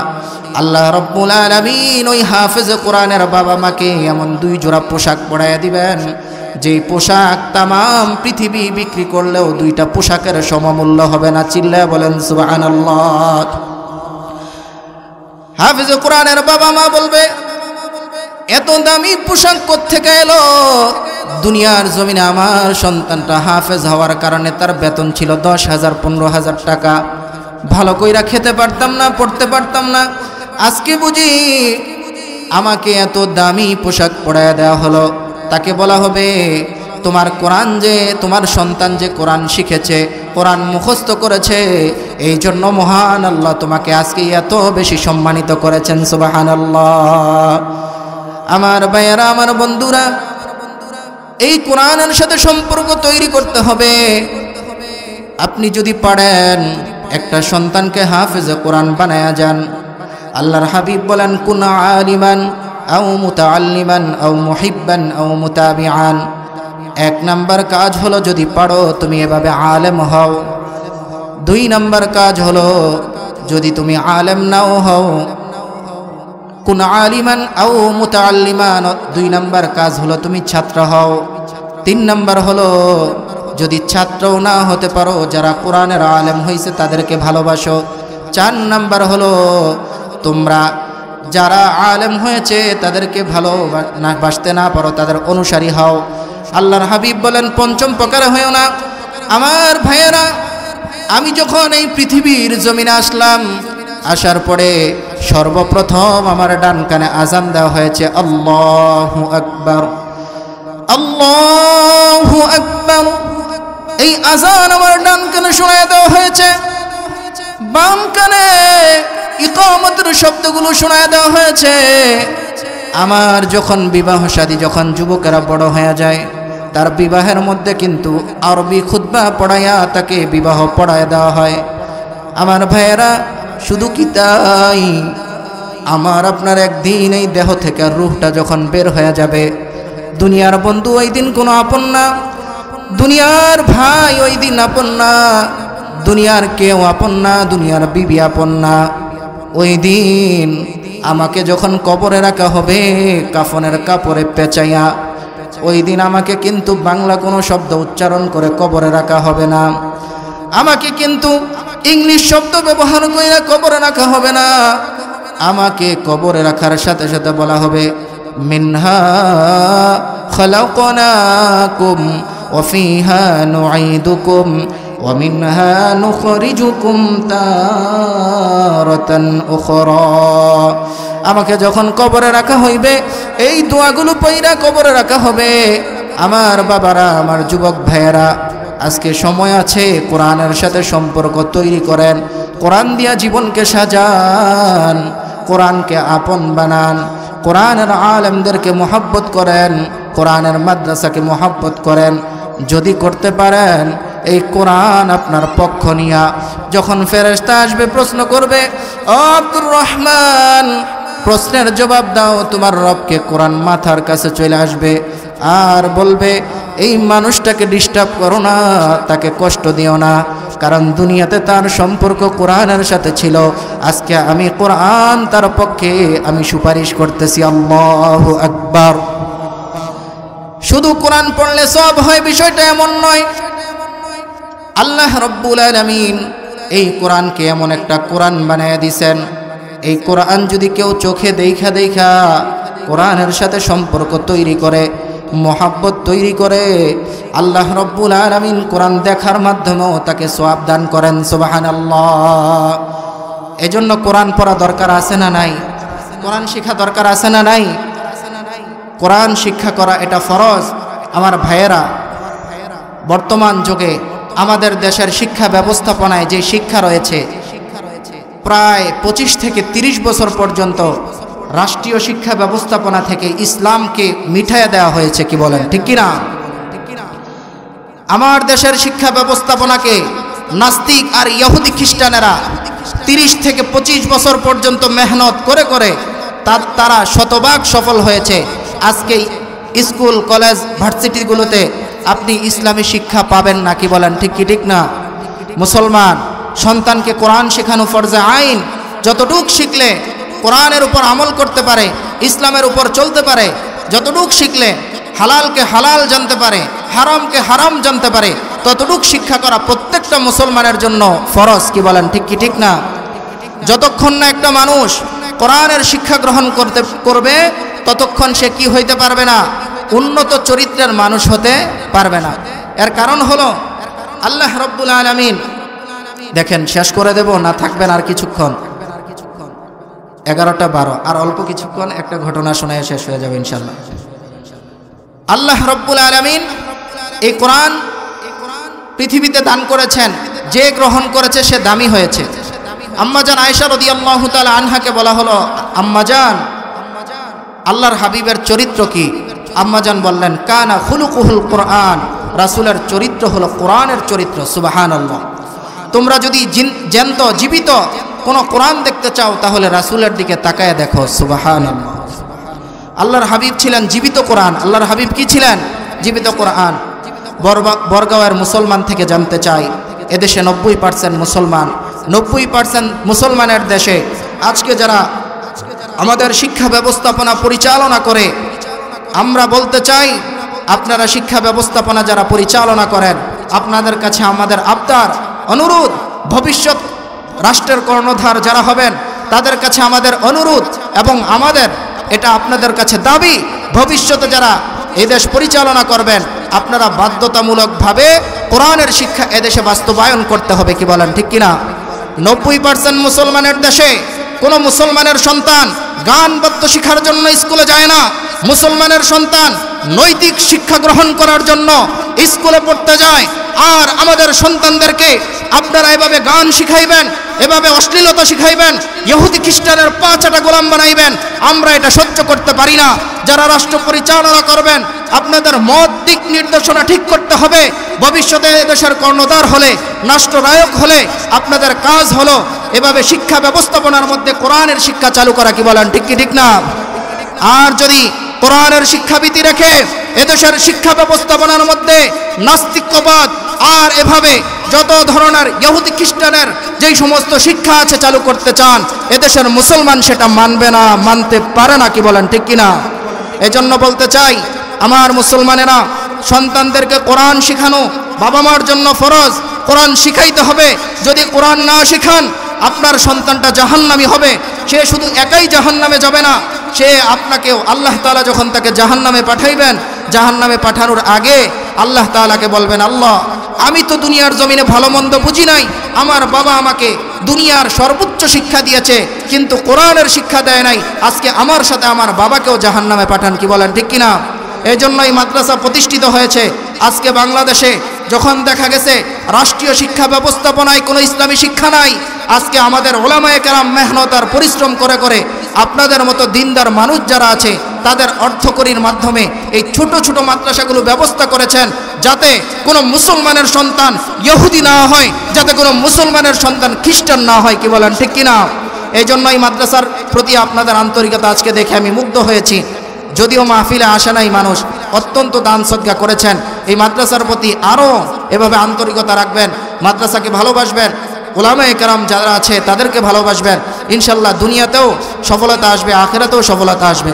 আল্লাহ রাব্বুল আলামিন ওই হাফেজে কোরআনের বাবা মাকে এমন 2 জোড়া পোশাক পরাইয়া দিবেন, যেই পোশাক তামাম পৃথিবী বিক্রি করলেও 2টা পোশাকের সমমূল্য হবে না। চিল্লায় বলেন সুবহানাল্লাহ। হাফেজে কোরআনের বাবা মা বলবে, এত দামি পোশাক কোত্থেকে এলো? দুনিয়ার জমিনে আমার সন্তানটা হাফেজ হওয়ার কারণে তার বেতন ছিল 10,000 15,000 টাকা। ভালো কইরা খেতে পারতাম না, পড়তে পারতাম না। আজকে বুঝি আমাকে এত দামি পোশাক পরায় দেওয়া হলো। তাকে বলা হবে তোমার কোরআন যে, তোমার সন্তান যে কোরআন শিখেছে, কোরআন মুখস্থ করেছে, এই জন্য মহান আল্লাহ তোমাকে আজকে এত বেশি সম্মানিত করেছেন। সুবহানাল্লাহ। আমার ভাইয়েরা, আমার বন্ধুরা, এই কোরআনের সাথে সম্পর্ক তৈরি করতে হবে। আপনি যদি পারেন একটা সন্তানকে হাফেজে কোরআন বানায়া যান। আল্লাহর হাবিব বলেন কুন আলিমান আও মুতাআল্লিমান আও মুহিব্বান আও মুতাবিআন। এক নাম্বার কাজ হলো যদি পারো তুমি এভাবে আলেম হও। 2 নাম্বার কাজ হলো যদি তুমি আলেম নাও হও, কুন আলিমান আও মুতাআল্লিমান। 2 নাম্বার কাজ হলো তুমি ছাত্র হও। 3 নাম্বার হলো যদি ছাত্রও না হতে পারো, যারা কোরআনের আলেম হয়েছে তাদেরকে ভালোবাসো। 4 নাম্বার হলো তোমরা যারা আলেম হয়েছে তাদেরকে ভালোবাসতে না পারো, তাদের অনুসারী হও। আল্লাহর হাবিব বলেন 5ম প্রকার হয়েও না। আমার ভাইয়েরা, আমি যখন এই পৃথিবীর জমিনে আসলাম, আসার পরে সর্বপ্রথম আমার ডান কানে আজান দেওয়া হয়েছে আল্লাহু আকবার, আল্লাহু আকবার। এই আজান আমার ডান কানে শোনায় দেওয়া হয়েছে। বাম কানে ইকামতের শব্দগুলো শোনায় দেওয়া হয়েছে। আমার যখন বিবাহ শাদী, যখন যুবকেরা বড় হয়ে যায়, তার বিবাহের মধ্যে কিন্তু আরবি খুতবা পড়াইয়া তাকে বিবাহ পড়ায় দেওয়া হয়। আমার ভাইয়েরা, শুধু কি তাই, আমার আপনার একদিন এই দেহ থেকে রূহটা যখন বের হয়ে যাবে, দুনিয়ার বন্ধু ওই দিন কোনো আপন না, দুনিয়ার ভাই ওই দিন আপন না, দুনিয়ার কেউ আপন না, দুনিয়ার বিবি আপন না। ওই দিন আমাকে যখন কবরে রাখা হবে কাফনের কাপড়ে পেঁচাইয়া, ওই দিন আমাকে কিন্তু বাংলা কোনো শব্দ উচ্চারণ করে কবরে রাখা হবে না। আমাকে কিন্তু ইংলিশ শব্দ ব্যবহার করে কবরে রাখা হবে না। আমাকে কবরে রাখার সাথে সাথে বলা হবে মিনহা খালাকনাকুম ওয়া ফিহা নুঈদুকুম ওয়া মিনহা নুখরিজুকুম তারাতান উখরা। আমাকে যখন কবরে রাখা হইবে, এই দোয়াগুলো পয়রা কবরে রাখা হবে। আমার বাবারা, আমার যুবক ভাইয়েরা, আজকে সময় আছে, কোরআনের সাথে সম্পর্ক তৈরি করেন, কোরআন দিয়া জীবনকে সাজান, কোরআনকে আপন বানান, কোরআনের আলেমদেরকে মহব্বত করেন, কোরআনের মাদ্রাসাকে মহব্বত করেন। যদি করতে পারেন, এই কোরআন আপনার পক্ষ নিয়া যখন ফেরেশতা আসবে প্রশ্ন করবে, ও আব্দুর রহমান, প্রশ্নের জবাব দাও, তোমার রবকে কোরআন মাথার কাছে চলে আসবে আর বলবে এই মানুষটাকে ডিস্টার্ব করো না, তাকে কষ্ট দিও না, কারণ দুনিয়াতে তার সম্পর্ক কোরআনের সাথে ছিল। আজকে আমি কোরআন তার পক্ষে আমি সুপারিশ করতেছি। আল্লাহু আকবার। শুধু কোরআন পড়লে সব হয়, বিষয়টা এমন নয়। আল্লাহ রব্বুল আলামিন এই কোরআনকে এমন একটা কোরআন বানায় দিয়েছেন, এই কোরআন যদি কেউ চোখে দেখা দেখা কোরআনের সাথে সম্পর্ক তৈরি করে, মোহাব্বত তৈরি করে, আল্লাহ রব্বুল আলামিন কোরআন দেখার মাধ্যমেও তাকে সওয়াব দান করেন। সুবহানাল্লাহ। এজন্য কোরআন পড়া দরকার আছে না নাই? কোরআন শিক্ষা দরকার আছে না নাই? কোরআন শিক্ষা করা এটা ফরজ। আমার ভাইয়েরা, বর্তমান যুগে আমাদের দেশের শিক্ষা ব্যবস্থাপনায় যে শিক্ষা রয়েছে, প্রায় 25 থেকে 30 বছর পর্যন্ত রাষ্ট্রীয় শিক্ষা ব্যবস্থাপনা থেকে ইসলামকে মিঠাইয়া দেওয়া হয়েছে। কি বলেন, ঠিক কিনা? আমার দেশের শিক্ষা ব্যবস্থাপনাকে নাস্তিক আর ইহুদি খ্রিস্টানেরা 30 থেকে 25 বছর পর্যন্ত মেহনত করে করে তারা শতভাগ সফল হয়েছে। আজকে স্কুল, কলেজ, ভার্সিটিগুলোতে আপনি ইসলামী শিক্ষা পাবেন না। কি বলেন, ঠিক কি ঠিক না? মুসলমান সন্তানকে কোরআন শেখানো ফরজে আইন। যতটুক শিখলে কোরআনের উপর আমল করতে পারে, ইসলামের উপর চলতে পারে, যতটুক শিখলে হালালকে হালাল জানতে পারে, হারামকে হারাম জানতে পারে, ততটুক শিক্ষা করা প্রত্যেকটা মুসলমানের জন্য ফরজ। কি বলেন, ঠিক কি ঠিক না? যতক্ষণ না একটা মানুষ কোরআনের শিক্ষা গ্রহণ করবে, ততক্ষণ সে কি হইতে পারবে না? উন্নত চরিত্রের মানুষ হতে পারবে না। এর কারণ হলো আল্লাহ রাব্বুল আলামিন, দেখেন শেষ করে দেব না, থাকবেন আর কিছুক্ষণ, 11টা 12, আর অল্প কিছুক্ষণ একটা ঘটনা শোনায় শেষ হয়ে যাবে ইনশাআল্লাহ। আল্লাহ রাব্বুল আলামিন এই কোরআন পৃথিবীতে দান করেছেন, যে গ্রহণ করেছে সে দামি হয়েছে। আম্মাজান আয়েশা রাদিয়াল্লাহু তাআলা আনহাকে বলা হলো, আম্মাজান আল্লাহর হাবিবের চরিত্র কি? আম্মাজান বললেন, কানা খুলুকুহুল কোরআন, রাসূলের চরিত্র হলো কোরআনের চরিত্র। সুবহানাল্লাহ। তোমরা যদি জ্যান্ত জীবিত কোনো কোরআন দেখতে চাও তাহলে রাসূলের দিকে তাকায় দেখো। সুবহানাল্লাহ। আল্লাহর হাবিব ছিলেন জীবিত কোরআন। আল্লাহর হাবিব কি ছিলেন? জীবিত কোরআন। বরগাঁওয়ের মুসলমান থেকে জানতে চাই, এদেশে 90% মুসলমান, 90% মুসলমানের দেশে আজকে যারা আমাদের শিক্ষা ব্যবস্থাপনা পরিচালনা করে, আমরা বলতে চাই আপনারা শিক্ষা ব্যবস্থাপনা যারা পরিচালনা করেন, আপনাদের কাছে আমাদের আবদার, অনুরোধ, ভবিষ্যৎ রাষ্ট্রের কর্ণধার যারা হবেন তাদের কাছে আমাদের অনুরোধ এবং আমাদের এটা আপনাদের কাছে দাবি, ভবিষ্যতে যারা এই দেশ পরিচালনা করবেন আপনারা বাধ্যতামূলকভাবে কোরআনের শিক্ষা এদেশে বাস্তবায়ন করতে হবে। কি বলেন, ঠিক কিনা? 90% মুসলমানের দেশে কোনো মুসলমানের সন্তান গান বাদ্য শিক্ষার জন্য স্কুলে যায় না। মুসলমানের সন্তান নৈতিক শিক্ষা গ্রহণ করার জন্য স্কুলে পড়তে যায়। আর আমাদের সন্তানদেরকে আপনারা এভাবে গান শিখাইবেন, এভাবে অশ্লীলতা শিখাইবেন, ইহুদি খ্রিস্টানের পাঁচাটা গোলাম বানাইবেন, আমরা এটা সহ্য করতে পারি না। যারা রাষ্ট্র পরিচালনা করবেন আপনাদের মত দিক নির্দেশনা ঠিক করতে হবে। ভবিষ্যতে দেশের কর্ণধার হলে, রাষ্ট্রনায়ক হলে আপনাদের কাজ হলো এভাবে শিক্ষা ব্যবস্থাপনার মধ্যে কোরআনের শিক্ষা চালু করা। কি বলেন, ঠিক কি ঠিক না? আর যদি কোরআনের শিক্ষাবিধি রেখে এদেশের শিক্ষা ব্যবস্থাপনার মধ্যে নাস্তিক্যবাদ আর এভাবে যত ধরনের ইহুদি খ্রিস্টানের যেই সমস্ত শিক্ষা আছে চালু করতে চান, এদেশের মুসলমান সেটা মানবে না, মানতে পারে না। কি বলেন, ঠিক কিনা? এজন্য বলতে চাই আমার মুসলমানেরা, সন্তানদেরকে কোরআন শিখানো বাবা মার জন্য ফরজ। কোরআন শিখাইতে হবে। যদি কোরআন না শিখান আপনার সন্তানটা জাহান্নামী হবে। সে শুধু একাই জাহান্নামে যাবে না, সে আপনাকেও আল্লাহ তাআলা যখন তাকে জাহান্নামে পাঠাইবেন, জাহান্নামে পাঠানোর আগে আল্লাহ তাআলাকে বলবেন, আল্লাহ আমি তো দুনিয়ার জমিনে ভালো মন্দ বুঝি নাই, আমার বাবা আমাকে দুনিয়ার সর্বোচ্চ শিক্ষা দিয়েছে কিন্তু কোরআনের শিক্ষা দেয় নাই, আজকে আমার সাথে আমার বাবাকেও জাহান্নামে পাঠান। কি বলেন, ঠিক কিনা? এই জন্যই মাদ্রাসা প্রতিষ্ঠিত হয়েছে। আজকে বাংলাদেশে যখন দেখা গেছে রাষ্ট্রীয় শিক্ষা ব্যবস্থাপনায় কোনো ইসলামী শিক্ষা নাই, আজকে আমাদের ওলামায়ে কেরাম মেহনত আর পরিশ্রম করে করে আপনাদের মতো দিনদার মানুষ যারা আছে তাদের অর্থকরীর মাধ্যমে এই ছোট ছোট মাদ্রাসাগুলো ব্যবস্থা করেছেন, যাতে কোনো মুসলমানের সন্তান ইহুদি না হয়, যাতে কোনো মুসলমানের সন্তান খ্রিস্টান না হয়। কি বলেন, ঠিক কিনা? এই জন্য এই মাদ্রাসার প্রতি আপনাদের আন্তরিকতা আজকে দেখে আমি মুগ্ধ হয়েছি। যদিও মাহফিলে আসে নাই মানুষ, অত্যন্ত দান সদকা করেছেন। এই মাদ্রাসার প্রতি আরও এভাবে আন্তরিকতা রাখবেন, মাদ্রাসাকে ভালোবাসবেন, উলামায়ে কেরাম যারা আছে তাদেরকে ভালোবাসবেন। ইনশাল্লাহ দুনিয়াতেও সফলতা আসবে, আখিরাতেও সফলতা আসবে।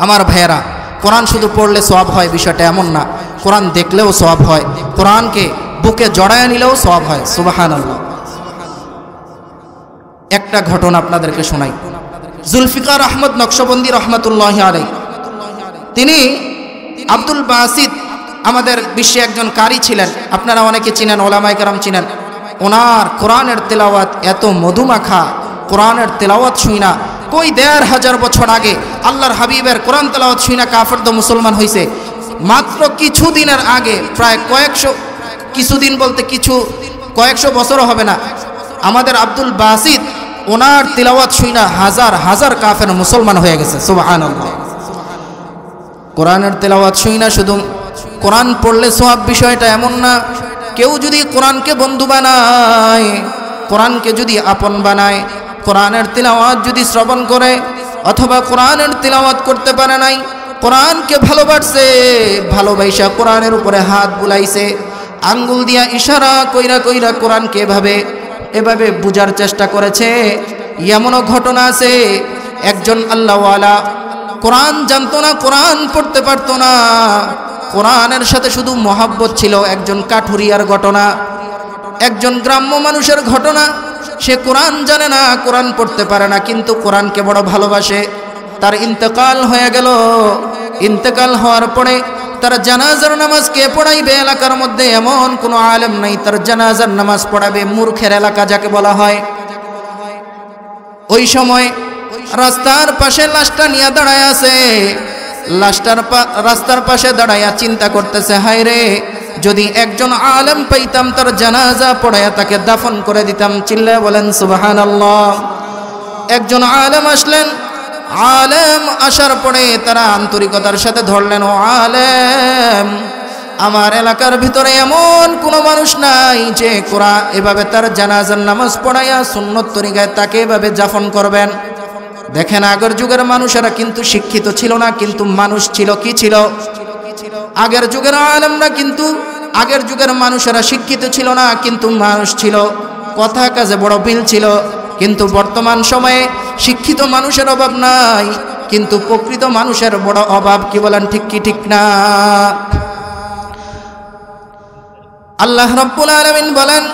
আমার ভাইয়েরা, কোরআন শুধু পড়লে সওয়াব হয় বিষয়টা এমন না, কোরআন দেখলেও সওয়াব হয়, কোরআনকে বুকে জড়ায় নিলেও সওয়াব হয়। সুবহানাল্লাহ। একটা ঘটনা আপনাদেরকে শোনাই। জুলফিকার আহমদ নকশবন্দি রহমতুল্লাহি আলাইহি, তিনি আব্দুল বাসিত আমাদের বিশ্বে একজন কারি ছিলেন, আপনারা অনেকে চিনেন, ওলামায়ে কেরাম চিনেন। ওনার কোরআনের তেলাওয়াত এত মধুমাখা, কোরআনের তেলাওয়াত শুই না কই ১৫০০ বছর আগে আল্লাহর হাবিবের কোরআন তেলাওয়াত শুই না কাফের তো মুসলমান হয়েছে। মাত্র কিছুদিনের আগে, প্রায় কিছুদিন বলতে কয়েকশো বছরও হবে না, আমাদের আব্দুল বাসিত ওনার তিলাওয়াত শুই না হাজার হাজার কাফের মুসলমান হয়ে গেছে। সুবহানাল্লাহ। কোরআনের তেলাওয়াত শুই না, শুধু কোরআন পড়লে সওয়াব বিষয়টা এমন না। কেউ যদি কোরআনকে বন্ধু বানায়, কোরআনকে যদি আপন বানায়, কোরআনের তিলাওয়াত যদি শ্রবণ করে, অথবা কোরআনের তিলাওয়াত করতে পারে নাই, কোরআনকে ভালোবাসছে, ভালোবাসা কোরআনের উপরে হাত বুলাইছে, আঙ্গুল দিয়া ইশারা কইরা কইরা কোরআনকে এভাবে বুঝার চেষ্টা করেছে। এমনও ঘটনা আছে, একজন আল্লাহওয়ালা কোরআন জানতো না, কোরআন পড়তে পারতো না, কোরআনের সাথে শুধু মহাব্বত ছিল। একজন কাঠুরিয়ার ঘটনা, একজন গ্রাম্য মানুষের ঘটনা। সে কোরআন জানে না, কোরআন পড়তে পারে না, কিন্তু কোরআনকে বড় ভালোবাসে। তার ইন্তেকাল হয়ে গেল। ইন্তেকাল হওয়ার পরে তার জানাজার নামাজ কে পড়াইবে? এলাকার মধ্যে এমন কোনো আলেম নাই তার জানাজার নামাজ পড়াবে। মূর্খের এলাকা যাকে বলা হয়। ওই সময় রাস্তার পাশে লাশটা নিয়ে দাঁড়ায় আছে। রাস্তার পাশে দাঁড়াইয়া চিন্তা করতেছে, হায় রে, যদি একজন আলেম পাইতাম তার জানাজা পড়াইয়া তাকে দাফন করে দিতাম। চিল্লায় বলেন সুবহানাল্লাহ। একজন আলেম আসলেন। আলেম আসার পরে তারা আন্তরিকতার সাথে ধরলেন, ও আলেম, আমার এলাকার ভিতরে এমন কোনো মানুষ নাই যে এভাবে তার জানাজার নামাজ পড়াইয়া সুন্নত তরিকায় তাকে এভাবে দাফন করবেন। দেখেন, আগের যুগের মানুষেরা কিন্তু শিক্ষিত ছিল না, কিন্তু মানুষ ছিল। কি ছিল? আগের যুগের আলেমরা কিন্তু, আগের যুগের মানুষেরা শিক্ষিত ছিল না, কিন্তু মানুষ ছিল। কথা কাজে বড় মিল ছিল। কিন্তু বর্তমান সময়ে শিক্ষিত মানুষের অভাব নাই, কিন্তু প্রকৃত মানুষের বড় অভাব। কি বলেন, ঠিক কি ঠিক না? আল্লাহ রাব্বুল আলামিন বলেন,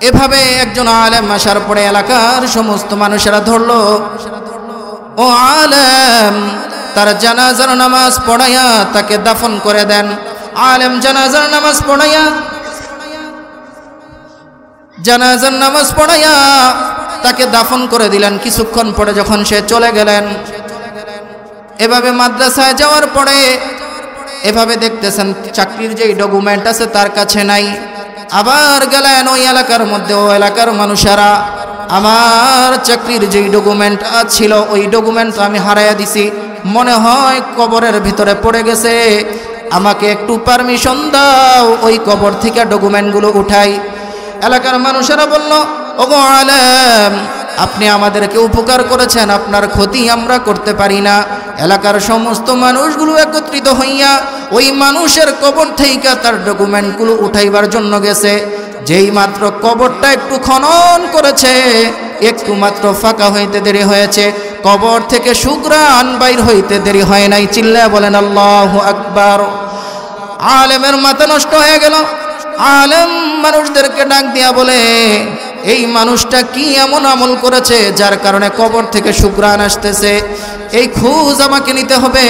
এভাবে একজন আলেম আসার পরে এলাকার সমস্ত মানুষেরা ধরলো, ও আলেম, তার জানাজার নামাজ পড়াইয়া তাকে দাফন করে দেন। আলেম জানাজার নামাজ পড়াইয়া তাকে দাফন করে দিলেন। কিছুক্ষণ পরে যখন সে চলে গেলেন, এভাবে মাদ্রাসায় যাওয়ার পরে এভাবে দেখতেছেন চাকরির যেই ডকুমেন্ট আছে তার কাছে নাই। আবার গেলেন ওই এলাকার মধ্যে, ও এলাকার মানুষেরা, আমার চাকরির যেই ডকুমেন্ট ছিল ওই ডকুমেন্ট তো আমি হারাইয়া দিছি, মনে হয় কবরের ভিতরে পড়ে গেছে, আমাকে একটু পারমিশন দাও, ওই কবর থেকে ডকুমেন্টগুলো উঠাই। এলাকার মানুষেরা বলল, ওগো আলেম, আপনি আমাদেরকে উপকার করেছেন, আপনার ক্ষতি আমরা করতে পারি না। এলাকার সমস্ত মানুষগুলো একত্রিত হইয়া ওই মানুষের কবর থেকে তার ডকুমেন্টগুলো উঠাইবার জন্য গেছে। যেই মাত্র কবরটা একটু খনন করেছে, একটু মাত্র ফাঁকা হইতে দেরি হয়েছে, কবর থেকে সুঘ্রাণ বাইর হইতে দেরি হয় নাই। চিল্লায়া বলেন আল্লাহু আকবার। আলেমের মাথা নষ্ট হয়ে গেল। আলেম মানুষদেরকে ডাক দিয়া বলে, এই মানুষটা কি এমন আমল করেছে যার কারণে কবর থেকে সুঘ্রাণ আসতেছে? এই খোঁজ আমাকে নিতে হবে।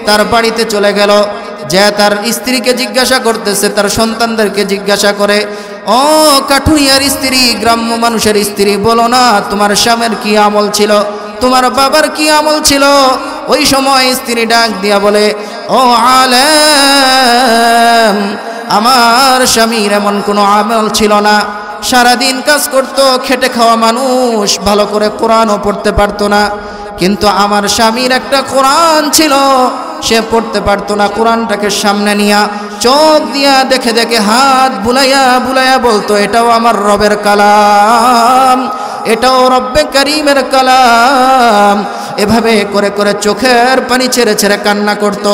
তার বাড়িতে চলে গেল, যে তার স্ত্রীকে জিজ্ঞাসা করতেছে, তার সন্তানদেরকে জিজ্ঞাসা করে, ও কাঠুরিয়ার স্ত্রী, গ্রাম্য মানুষের স্ত্রী, বলো না তোমার স্বামীর কি আমল ছিল, তোমার বাবার কি আমল ছিল? ওই সময় স্ত্রী ডাক দিয়া বলে, ও আলেম, আমার স্বামীর এমন কোনো আমল ছিল না, সারাদিন কাজ করত, খেটে খাওয়া মানুষ, ভালো করে কোরআনও পড়তে পারতো না, কিন্তু আমার স্বামীর একটা কোরআন ছিল, সে পড়তে পারতো না। কোরআনটাকে সামনে নিয়া চোখ দিয়া দেখে দেখে হাত বুলাইয়া বুলাইয়া বলতো, এটাও আমার রবের কালাম, এটাও রব্বে করিমের কালাম। এভাবে করে করে চোখের পানি ছেড়ে ছেড়ে কান্না করত।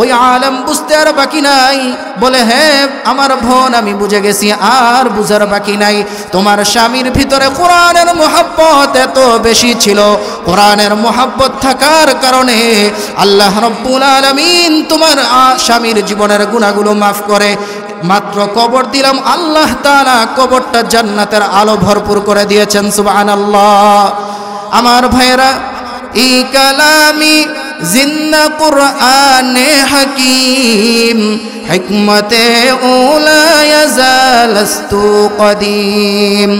ওই আলেম বুঝতে আর বাকি নাই, বলে, হ্যাঁ আমার বোন, আমি বুঝে গেছি, আর বুঝার বাকি নাই। তোমার স্বামীর ভিতরে কোরআনের মোহাব্বত এত বেশি ছিল, কোরআনের মোহাব্বত থাকার কারণে আল্লাহ রাব্বুল আলামিন তোমার স্বামীর জীবনের গুনাহগুলো মাফ করে। মাত্র কবর দিলাম, আল্লাহ তাআলা কবরটা জান্নাতের আলো ভরপুর করে দিয়েছেন। সুবহানাল্লাহ। আমার ভাইয়েরা, এই কালামি জিন্দা কুরআনে হাকিম, হিকমতে উলা ইয়াজালস্তু কদিম,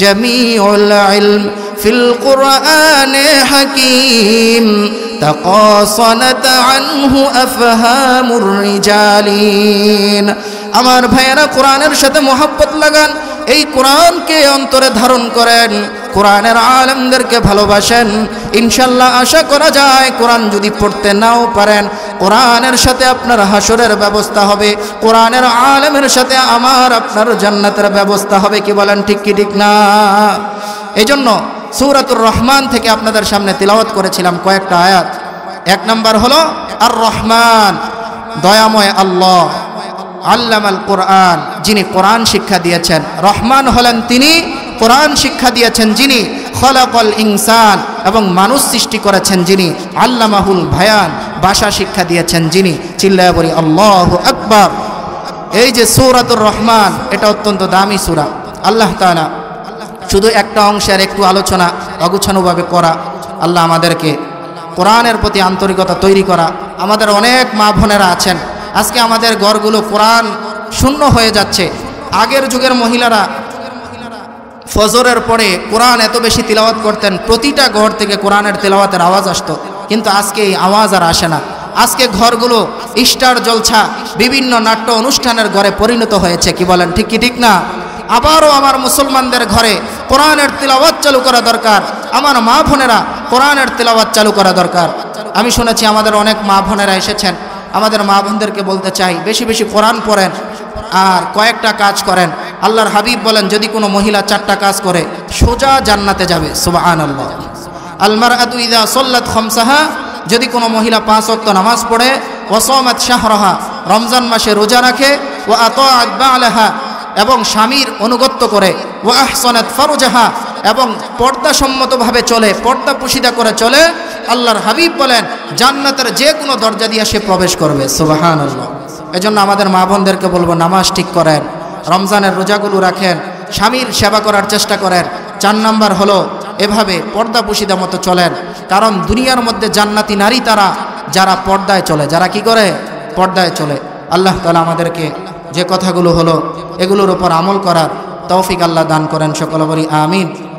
জামিউল ইলম ফিল কুরআনে হাকিম, তাকাসানাত আনহু আফহামুর রিজালিন। আমার ভাইয়েরা, কোরআনের সাথে মোহাব্বত লাগান, এই কোরআনকে অন্তরে ধারণ করেন, কোরআনের আলেমদেরকে ভালোবাসেন। ইনশাল্লাহ আশা করা যায়, কোরআন যদি পড়তে নাও পারেন, কোরআনের সাথে আপনার হাসরের ব্যবস্থা হবে, কোরআনের আলেমের সাথে আমার আপনার জান্নাতের ব্যবস্থা হবে। কি বলেন, ঠিক কি ঠিক না? এজন্য সূরাতুর রহমান থেকে আপনাদের সামনে তিলাওয়াত করেছিলাম কয়েকটা আয়াত। এক নাম্বার হলো আর রহমান, দয়াময় আল্লাহ, আল্লামাল কোরআন, যিনি কোরআন শিক্ষা দিয়েছেন। রহমান হলেন তিনি, কোরআন শিক্ষা দিয়েছেন যিনি। খলাকাল ইনসান, এবং মানুষ সৃষ্টি করেছেন যিনি। আল্লামাহুল বায়ান, ভাষা শিক্ষা দিয়েছেন যিনি। চিল্লায়া বলি আল্লাহু আকবার। এই যে সূরাতুর রহমান, এটা অত্যন্ত দামি সূরা। আল্লাহ তাআলা শুধু একটা অংশের একটু আলোচনা অগুছানোভাবে করা, আল্লাহ আমাদেরকে কোরআনের প্রতি আন্তরিকতা তৈরি করা। আমাদের অনেক মা বোনেরা আছেন, আজকে আমাদের ঘরগুলো কোরআন শূন্য হয়ে যাচ্ছে। আগের যুগের মহিলারা ফজরের পরে কোরআন এত বেশি তিলাওয়াত করতেন, প্রতিটা ঘর থেকে কোরআনের তিলাওয়াতের আওয়াজ আসতো, কিন্তু আজকে এই আওয়াজ আর আসে না। আজকে ঘরগুলো স্টার জলছা, বিভিন্ন নাট্য অনুষ্ঠানের ঘরে পরিণত হয়েছে। কি বলেন, ঠিক কি ঠিক না? আবারও আমার মুসলমানদের ঘরে কোরআনের তিলাওয়াত চালু করা দরকার। আমার মা বোনেরা কোরআনের তিলাওয়াত চালু করা দরকার। আমি শুনেছি আমাদের অনেক মা বোনেরা এসেছেন, আমাদের মা বোনদেরকে বলতে চাই বেশি বেশি কোরআন পড়েন আর কয়েকটা কাজ করেন। আল্লাহর হাবিব বলেন, যদি কোনো মহিলা 4টা কাজ করে সোজা জান্নাতে যাবে। সুবহানাল্লাহ। আল মারআতু ইযা সাল্লাত খামসাহা, যদি কোনো মহিলা 5 ওয়াক্ত নামাজ পড়ে, ওয়া সামাত শাহরাহা, রমজান মাসে রোজা রাখে, ওয়া আতাআত বা'লাহা, এবং স্বামীর অনুগত্য করে, ওয়া আহসানাত ফারজাহা, এবং পর্দাসম্মতভাবে চলে, পর্দা পুশিদা করে চলে, আল্লাহর হাবিব বলেন জান্নাতের যে কোনো দরজা দিয়ে সে প্রবেশ করবে। সুবহানাল্লাহ। এজন্য আমাদের মা বোনদেরকে বলবো, নামাজ ঠিক করেন, রমজানের রোজাগুলো রাখেন, স্বামীর সেবা করার চেষ্টা করেন। 4 নাম্বার হলো এভাবে পর্দা পুশিদা মতো চলেন, কারণ দুনিয়ার মধ্যে জান্নাতি নারী তারা যারা পর্দায় চলে, যারা কি করে, পর্দায় চলে। আল্লাহ তাআলা আমাদেরকে যে কথাগুলো হলো এগুলোর উপর আমল করার তৌফিক আল্লাহ দান করেন। সকলে বলি আমিন।